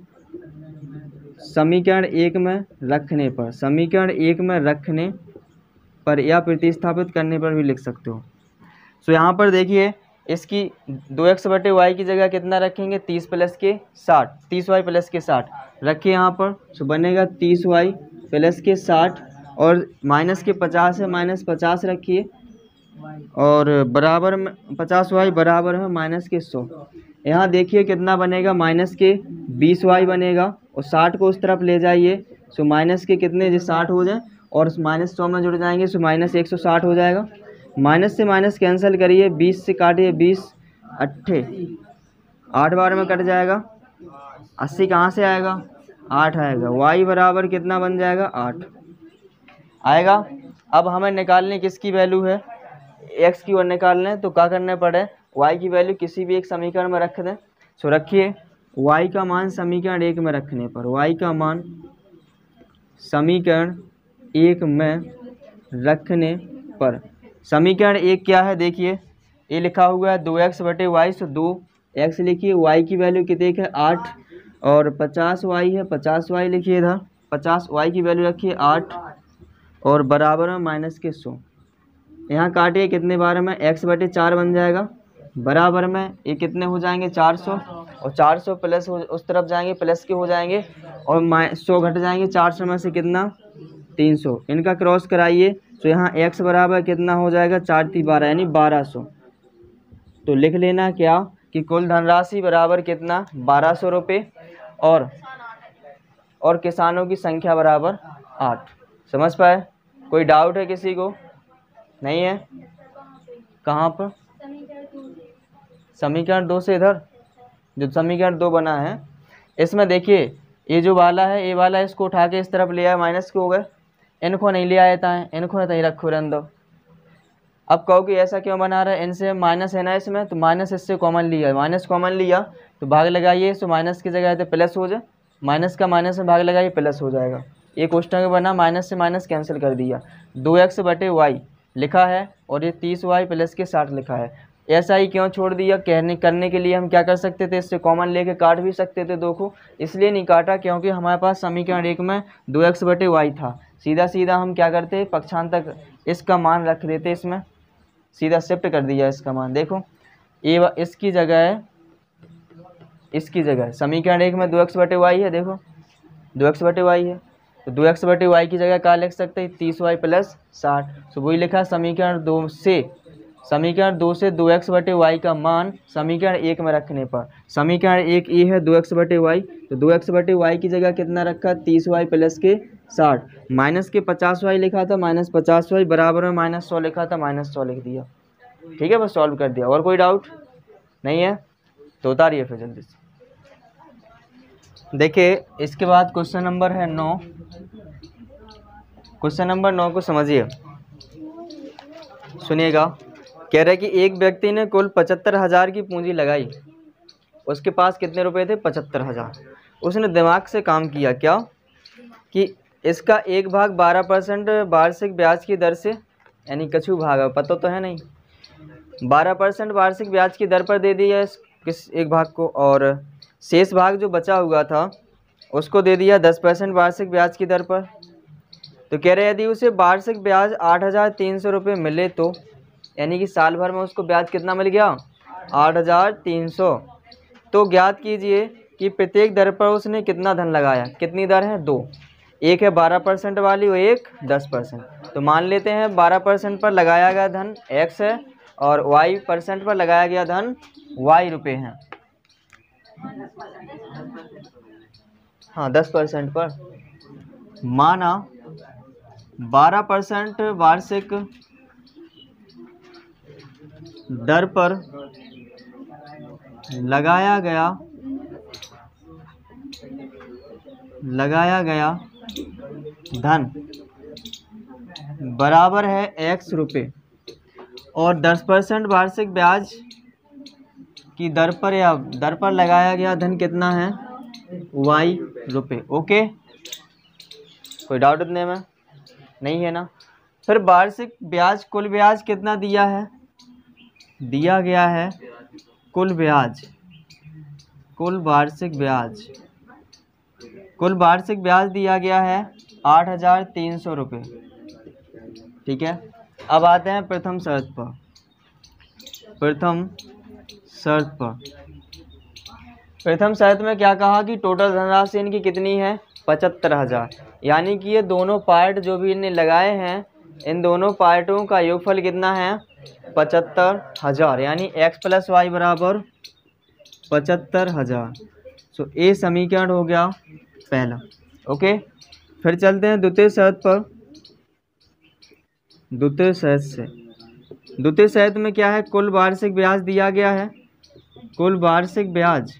समीकरण 1 में रखने पर, समीकरण 1 में रखने पर या प्रतिस्थापित करने पर भी लिख सकते हो। सो यहाँ पर देखिए इसकी 2x बटे वाई की जगह कितना रखेंगे 30 प्लस के 60, 30y प्लस के 60 रखिए यहाँ पर। सो बनेगा 30y प्लस के 60 और माइनस के 50 है, माइनस 50 रखिए और बराबर में 50y बराबर है माइनस के 100। यहाँ देखिए कितना बनेगा माइनस के 20y बनेगा और 60 को उस तरफ ले जाइए। सो माइनस के कितने जो 60 हो जाए और माइनस 100 में जुड़ जाएंगे। सो माइनस 160 हो जाएगा। माइनस से माइनस कैंसिल करिए, 20 से काटिए, 20 अट्ठे 8 बार में कट जाएगा। 80 कहाँ से आएगा 8 आएगा। y बराबर कितना बन जाएगा 8 आएगा। अब हमें निकालने किसकी वैल्यू है x की ओर निकालने, तो क्या करना पड़े y की वैल्यू किसी भी एक समीकरण में रख दें। सो रखिए y का मान समीकरण 1 में रखने पर, y का मान समीकरण 1 में रखने पर, समीकरण 1 क्या है देखिए ये लिखा हुआ है 2x बटे वाई। सो 2x लिखिए, y की वैल्यू कितने है 8 और 50y है 50y लिखिए इधर, 50y की वैल्यू रखिए 8 और बराबर में माइनस के 100। यहाँ काटिए कितने बार में x बटे 4 बन जाएगा, बराबर में ये कितने हो जाएंगे 400 और 400 प्लस उस तरफ जाएंगे प्लस के हो जाएंगे और 100 घट जाएंगे 400 में से कितना 300, इनका क्रॉस कराइए। तो यहाँ x बराबर कितना हो जाएगा 4 × 3 = 12 यानी 1200। तो लिख लेना क्या कि कुल धनराशि बराबर कितना 1200 रुपये और किसानों की संख्या बराबर 8। समझ पाए? कोई डाउट है किसी को? नहीं है? कहाँ पर? समीकरण 2 से इधर जो समीकरण 2 बना है इसमें देखिए ये जो वाला है ये वाला इसको उठा के इस तरफ ले आए, माइनस के हो गए, इनको नहीं ले आए था, इनको नहीं रखो रहने दो। अब कहो कि ऐसा क्यों बना रहा है, इनसे माइनस है ना इसमें, तो माइनस इससे कॉमन लिया, माइनस कॉमन लिया तो भाग लगाइए। तो माइनस की जगह तो प्लस हो जाए, माइनस का माइनस में भाग लगाइए प्लस हो जाएगा। ये क्वेश्चन बना माइनस से माइनस कैंसिल कर दिया, 2x बटे वाई लिखा है और ये 30y प्लस के 60 लिखा है। ऐसा ही क्यों छोड़ दिया, करने के लिए हम क्या कर सकते थे, इससे कॉमन लेके काट भी सकते थे 2 को, इसलिए नहीं काटा क्योंकि हमारे पास समीकरण 1 में 2x बटे वाई था। सीधा सीधा हम क्या करते पक्षांतर इसका मान रख देते, इसमें सीधा शिफ्ट कर दिया इसका मान। देखो ये इसकी जगह है, इसकी जगह समीकरण 1 में 2x बटे वाई है, देखो 2x बटे वाई है तो 2x बटे वाई की जगह क्या लिख सकते हैं 30y प्लस 60। तो वही लिखा समीकरण 2 से 2x बटे वाई का मान समीकरण 1 में रखने पर, समीकरण 1 ये है 2x बटे वाई, तो 2x बटे वाई की जगह कितना रखा 30y प्लस के 60, माइनस के 50y लिखा था माइनस 50y बराबर में माइनस 100 लिखा था माइनस 100 लिख दिया। ठीक है, बस सॉल्व कर दिया। और कोई डाउट नहीं है तो उतारिए फिर जल्दी से। देखिए इसके बाद क्वेश्चन नंबर है 9। क्वेश्चन नंबर 9 को समझिए, सुनिएगा। कह रहे कि एक व्यक्ति ने कुल 75,000 की पूंजी लगाई, उसके पास कितने रुपए थे 75,000। उसने दिमाग से काम किया क्या कि इसका 1 भाग 12% वार्षिक ब्याज की दर से, यानी कछु भाग पता तो है नहीं, 12% वार्षिक ब्याज की दर पर दे दिया किस एक भाग को, और शेष भाग जो बचा हुआ था उसको दे दिया 10% वार्षिक ब्याज की दर पर। तो कह रहे यदि उसे वार्षिक ब्याज 8,300 रुपये मिले तो, यानी कि साल भर में उसको ब्याज कितना मिल गया 8,300। तो ज्ञात कीजिए कि प्रत्येक दर पर उसने कितना धन लगाया। कितनी दर है 2, एक है 12% वाली और एक 10%। तो मान लेते हैं 12% पर लगाया गया धन x है और y% पर लगाया गया धन y रुपये हैं। हाँ 10% पर माना 12% वार्षिक दर पर लगाया गया धन बराबर है x रुपये और 10% वार्षिक ब्याज की दर पर या दर पर लगाया गया धन कितना है y रुपये। ओके, कोई डाउट इतने में नहीं है ना। फिर वार्षिक ब्याज, कुल ब्याज कितना दिया है, दिया गया है कुल वार्षिक ब्याज दिया गया है 8,300 रुपये। ठीक है। अब आते हैं प्रथम शर्त पर। प्रथम शर्त में क्या कहा कि टोटल धनराशि इनकी कितनी है 75,000, यानी कि ये दोनों पार्ट जो भी इनने लगाए हैं इन दोनों पार्टों का योगफल कितना है 75,000, यानी x प्लस वाई बराबर 75,000। सो ए समीकरण हो गया पहला। ओके, फिर चलते हैं द्वितीय शर्त पर। द्वितीय शर्त में क्या है, कुल वार्षिक ब्याज दिया गया है। कुल वार्षिक ब्याज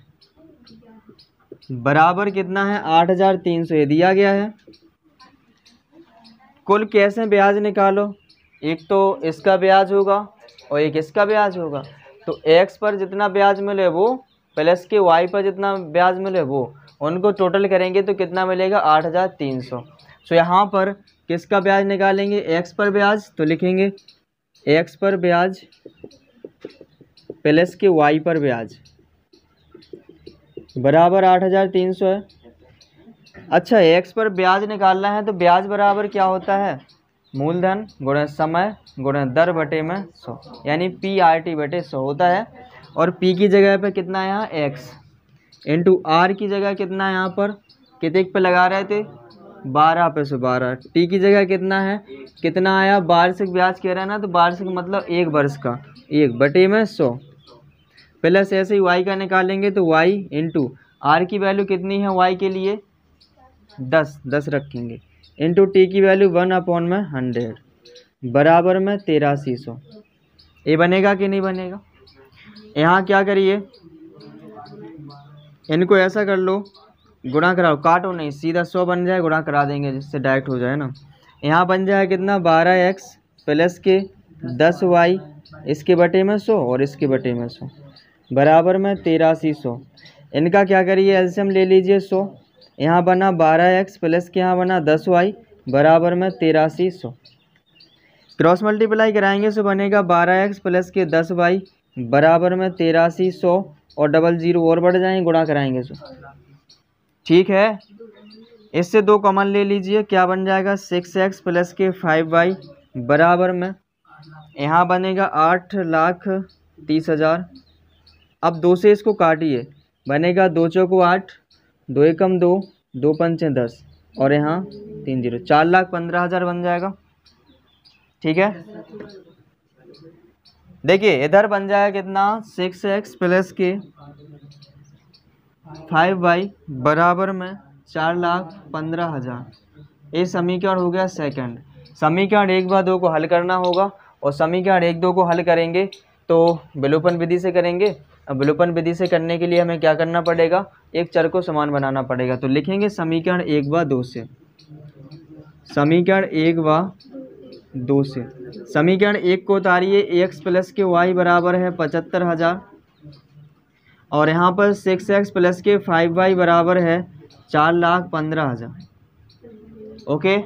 बराबर कितना है 8,300 ये दिया गया है। कुल कैसे ब्याज निकालो, एक तो इसका ब्याज होगा और एक इसका ब्याज होगा। तो x पर जितना ब्याज मिले वो प्लस के y पर जितना ब्याज मिले वो, उनको टोटल करेंगे तो कितना मिलेगा 8,300। सो यहाँ पर किसका ब्याज निकालेंगे, x पर ब्याज, तो लिखेंगे x पर ब्याज प्लस के y पर ब्याज बराबर 8,300 है। अच्छा, x पर ब्याज निकालना है तो ब्याज बराबर क्या होता है, मूलधन गुणा समय गुणा दर बटे में 100, यानी PRT बटे 100 होता है। और P की जगह पे कितना है यहाँ x इंटू R की जगह कितना है यहाँ पर, कितने पे लगा रहे थे 12 पे 112। T की जगह कितना है, कितना आया वार्षिक ब्याज कह रहा है ना, तो वार्षिक मतलब 1 वर्ष का, 1 बटे में 100 प्लस ऐसे ही y का निकालेंगे तो y इंटू R की वैल्यू कितनी है y के लिए 10 रखेंगे इंटू T की वैल्यू 1/100 बराबर में 8300। ये बनेगा कि नहीं बनेगा। यहाँ क्या करिए, इनको ऐसा कर लो, गुणा कराओ, काटो नहीं, सीधा 100 बन जाए, गुणा करा देंगे जिससे डायरेक्ट हो जाए ना। यहाँ बन जाए कितना 12x प्लस के 10y इसके बटे में 100 और इसके बटे में 100 बराबर में 8300। इनका क्या करिए एलसीएम ले लीजिए 100, यहाँ बना 12x प्लस के यहाँ बना 10y बराबर में 8300। क्रॉस मल्टीप्लाई कराएंगे तो बनेगा 12x प्लस के 10y बराबर में 8300 और 00 और बढ़ जाएंगे, गुणा कराएंगे तो ठीक है। इससे 2 कॉमन ले लीजिए, क्या बन जाएगा 6x प्लस के 5y बराबर में यहाँ बनेगा 8,30,000। अब 2 से इसको काटिए, बनेगा 2 चौको 8, 2 एकम 2, 2 पंचे 10 और यहाँ 3 0, 4,15,000 बन जाएगा। ठीक है, देखिए इधर बन जाएगा कितना 6x प्लस के 5y बराबर में 4,15,000। ये समीकरण हो गया सेकंड। समीकरण 1 व 2 को हल करना होगा और समीकरण 1 2 को हल करेंगे तो विलोपन विधि से करेंगे। अब विलोपन विधि से करने के लिए हमें क्या करना पड़ेगा, एक चर को समान बनाना पड़ेगा। तो लिखेंगे समीकरण 1 व 2 से, समीकरण 1 व 2 से समीकरण 1 को उतारिए, x प्लस के y बराबर है 75,000 और यहाँ पर 6x प्लस के 5y बराबर है 4,15,000। ओके,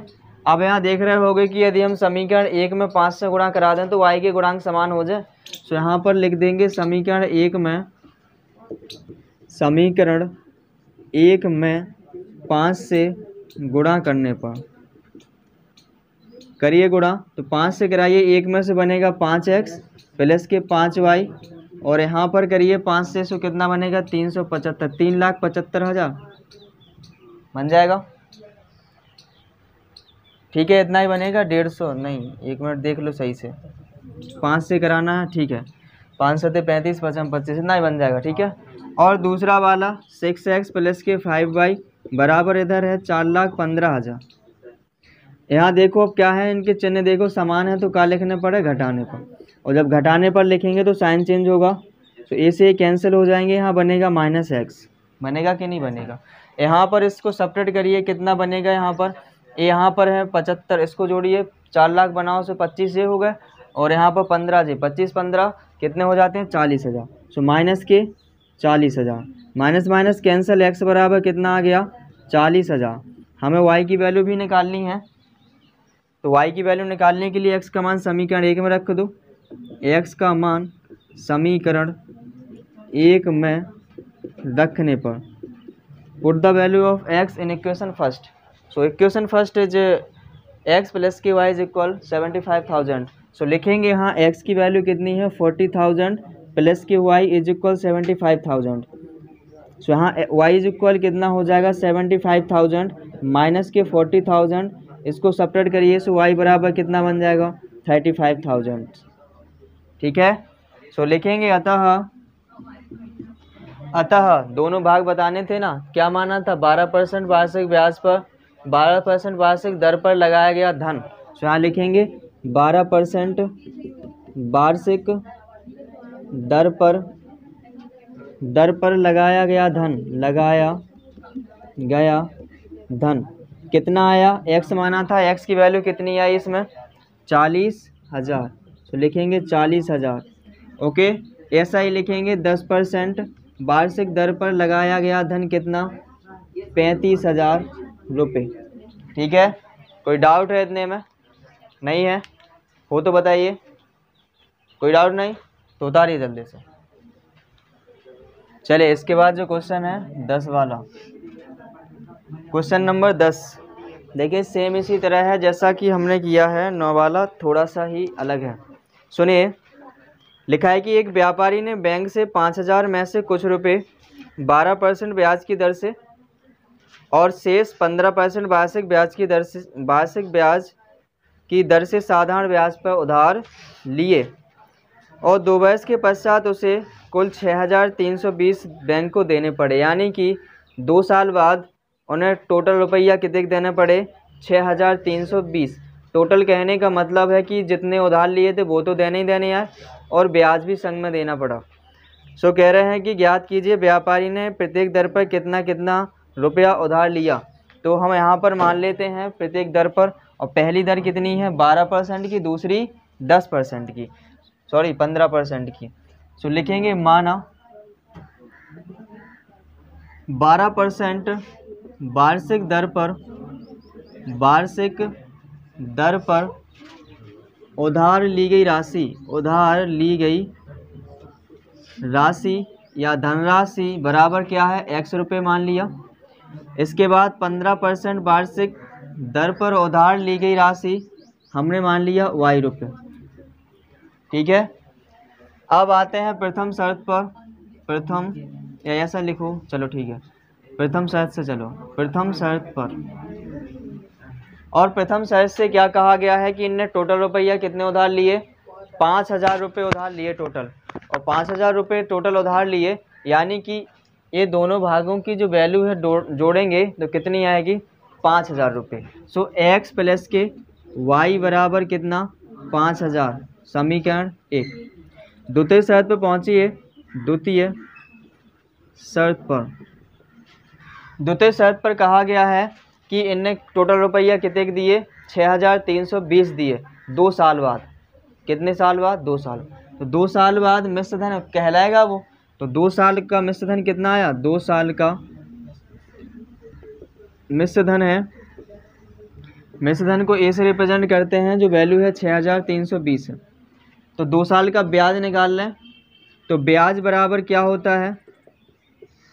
अब यहाँ देख रहे होगे कि यदि हम समीकरण 1 में 5 से गुणा करा दें तो y के गुणांक समान हो जाए। तो यहाँ पर लिख देंगे समीकरण 1 में 5 से गुणा करने पर, करिए गुणा, तो 5 से कराइए, 1 में से बनेगा 5x प्लस के 5y और यहाँ पर करिए 5 से, सो कितना बनेगा 375, 3,75,000 बन जाएगा। ठीक है, इतना ही बनेगा, 150 नहीं, 1 मिनट देख लो सही से, 5 से कराना है, ठीक है, 5 सते 35, 55 25, इतना ही बन जाएगा। ठीक है, और दूसरा वाला 6x प्लस के 5y बराबर इधर है 4,15,000। यहाँ देखो अब क्या है, इनके चिन्ह देखो समान है तो क्या लिखने पड़े घटाने पर, और जब घटाने पर लिखेंगे तो साइन चेंज होगा, तो ए से कैंसिल हो जाएंगे, यहाँ बनेगा -x, बनेगा कि नहीं बनेगा। यहाँ पर इसको सेपरेट करिए, कितना बनेगा, यहाँ पर है 75, इसको जोड़िए, 4 लाख बनाओ से 25 ये हो गए और यहाँ पर 15 जी, 25 15 कितने हो जाते हैं 40,000। सो माइनस के 40,000, माइनस माइनस कैंसिल, x बराबर कितना आ गया 40,000। हमें y की वैल्यू भी निकालनी है, तो y की वैल्यू निकालने के लिए x का मान समीकरण 1 में रख दो, x का मान समीकरण 1 में रखने पर put the value of x in equation first. So equation first is x plus के वाई इज इक्वल 75,000। सो लिखेंगे यहाँ एक्स की वैल्यू कितनी है 40,000 प्लस के वाई इज इक्वल 75,000। सो यहाँ वाई इज इक्वल कितना हो जाएगा 75,000 माइनस के 40,000, इसको सेपरेट करिए। सो वाई बराबर कितना बन जाएगा 35,000। ठीक है। सो लिखेंगे अतः दोनों भाग बताने थे ना, क्या माना था 12% वार्षिक ब्याज पर 12% वार्षिक दर पर लगाया गया धन। सो यहाँ लिखेंगे 12% वार्षिक दर पर लगाया गया धन कितना आया, एक्स माना था, एक्स की वैल्यू कितनी आई इसमें 40,000। तो लिखेंगे 40,000। ओके। ऐसा ही लिखेंगे 10% वार्षिक दर पर लगाया गया धन कितना 35,000 रुपये। ठीक है। कोई डाउट है इतने में? नहीं है हो तो बताइए। कोई डाउट नहीं तो उतारिए जल्दी से। चलिए इसके बाद जो क्वेश्चन है 10 वाला, क्वेश्चन नंबर 10 देखिए सेम इसी तरह है जैसा कि हमने किया है 9 वाला, थोड़ा सा ही अलग है। सुनिए, लिखा है कि एक व्यापारी ने बैंक से 5,000 में से कुछ रुपए 12% ब्याज की दर से और शेष 15% वार्षिक ब्याज की दर से साधारण ब्याज पर उधार लिए और 2 वर्ष के पश्चात उसे कुल 6,320 बैंक को देने पड़े, यानी कि 2 साल बाद उन्हें टोटल रुपया कितने देने पड़े 6,320। टोटल कहने का मतलब है कि जितने उधार लिए थे वो तो देने ही देने आए और ब्याज भी संग में देना पड़ा। सो कह रहे हैं कि ज्ञात कीजिए व्यापारी ने प्रत्येक दर पर कितना कितना रुपया उधार लिया। तो हम यहाँ पर मान लेते हैं प्रत्येक दर पर, और पहली दर कितनी है 12% की, दूसरी 10% की, सॉरी 15% की। सो लिखेंगे माना 12% वार्षिक दर पर उधार ली गई राशि या धनराशि बराबर क्या है x रुपये मान लिया। इसके बाद 15% वार्षिक दर पर उधार ली गई राशि हमने मान लिया y रुपये। ठीक है। अब आते हैं प्रथम शर्त पर। प्रथम या ऐसा लिखो, चलो ठीक है, प्रथम शर्त से चलो। प्रथम शर्त पर, और प्रथम शर्त से क्या कहा गया है कि इनने टोटल रुपया कितने उधार लिए 5,000 रुपये उधार लिए टोटल, और 5,000 रुपये टोटल उधार लिए, यानी कि ये दोनों भागों की जो वैल्यू है जोड़ेंगे तो कितनी आएगी 5,000 रुपये। सो एक्स प्लस के वाई बराबर कितना 5,000, समीकरण 1। द्वितीय शर्त पर पहुँचिए। द्वितीय शर्त पर कहा गया है कि इनने टोटल रुपया कितने दिए 6,320 दिए 2 साल बाद। कितने साल बाद 2 साल। तो 2 साल बाद मिश्र धन कहलाएगा वो। तो 2 साल का मिश्र धन कितना आया 2 साल का मिश्र धन है। मिश्र धन को ए से रिप्रेजेंट करते हैं, जो वैल्यू है 6,320 है। तो 2 साल का ब्याज निकाल लें। तो ब्याज बराबर क्या होता है,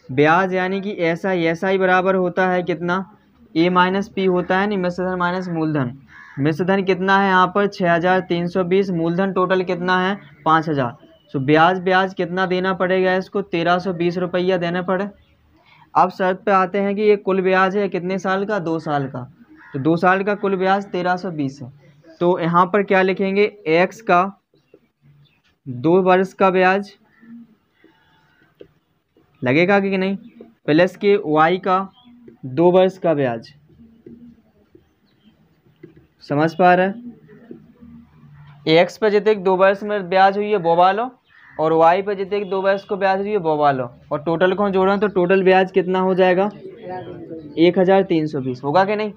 ब्याज यानी कि ऐसा ही बराबर होता है कितना ए माइनस पी होता है, नहीं मिश्र धन माइनस मूलधन। मिश्र धन कितना है यहाँ पर 6,320, मूलधन टोटल कितना है 5,000। सो ब्याज कितना देना पड़ेगा इसको 1,320 रुपया देना पड़े। अब शर्त पे आते हैं कि ये कुल ब्याज है कितने साल का 2 साल का। तो 2 साल का कुल ब्याज 1,320 है। तो यहाँ पर क्या लिखेंगे एक्स का 2 वर्ष का ब्याज लगेगा कि नहीं, प्लस के वाई का 2 वर्ष का ब्याज। समझ पा रहे हैं? एक्स पे जितने 2 वर्ष में ब्याज हुई है वो वालो, और वाई पे जितने 2 वर्ष को ब्याज हुई है वो वालो, और टोटल को जोड़ें तो टोटल ब्याज कितना हो जाएगा 1,320 होगा कि नहीं।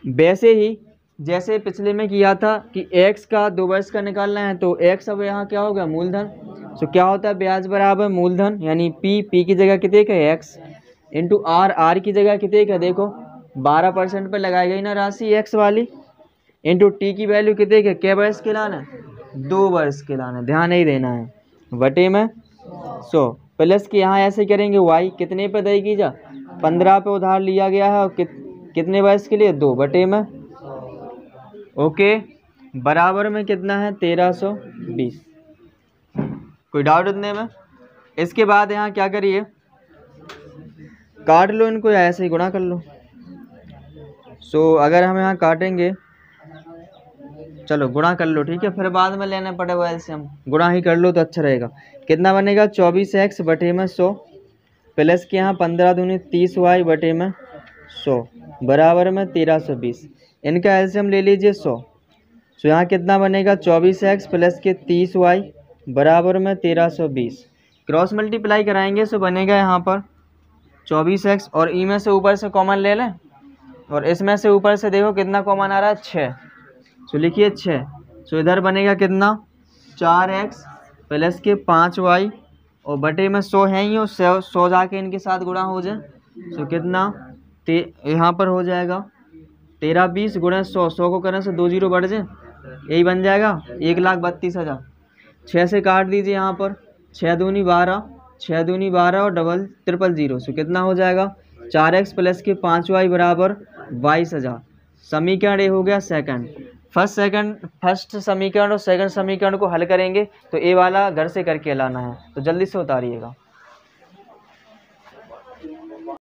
वैसे ही जैसे पिछले में किया था कि एक्स का 2 वर्ष का निकालना है, तो एक्स अब यहाँ क्या होगा मूलधन। तो क्या होता है ब्याज बराबर मूलधन, यानी पी की जगह कितने का एक्स इंटू आर की जगह कितने का देखो 12% पर लगाई गई ना राशि एक्स वाली, इंटू टी की वैल्यू कितने का क्या वर्ष के लाना 2 वर्ष के लाना, ध्यान नहीं देना है बटे में। सो प्लस के यहाँ ऐसे करेंगे वाई कितने पे देगी जा 15 पे उधार लिया गया है, और कितने वर्ष के लिए 2 बटे में ओके, बराबर में कितना है 1320। कोई डाउट इतने में? इसके बाद यहाँ क्या करिए, काट लो इनको या ऐसे ही गुणा कर लो। अगर हम यहाँ काटेंगे, चलो गुणा कर लो, ठीक है, फिर बाद में लेना पड़ेगा एलसीएम, गुणा ही कर लो तो अच्छा रहेगा। कितना बनेगा 24x बटे में 100 प्लस के यहाँ 15 दूनी 30y बटे में 100 बराबर में 1320। इनका एलसीएम ले लीजिए 100। यहाँ कितना बनेगा 24x प्लस के 30y बराबर में 1320। क्रॉस मल्टीप्लाई कराएंगे तो बनेगा यहाँ पर 24x और ई में से ऊपर से कॉमन ले लें और इसमें से ऊपर से देखो कितना कॉमन आ रहा है 6, तो लिखिए 6। इधर बनेगा कितना 4x प्लस के 5y और बटे में 100 है ही, और 100 जाके इनके साथ गुणा हो जाए तो कितना यहाँ पर हो जाएगा 1320 गुणा 100, 100 को करने से 2 जीरो बढ़ जाए, यही बन जाएगा 1,32,000। 6 से काट दीजिए यहाँ पर, 6 दूनी 12, 6 दूनी 12 और डबल 000, कितना हो जाएगा 4x प्लस के 5y बराबर 22,000। समीकरण ए हो गया सेकंड। फर्स्ट समीकरण और सेकंड समीकरण को हल करेंगे तो ए वाला घर से करके लाना है, तो जल्दी से उतारिएगा।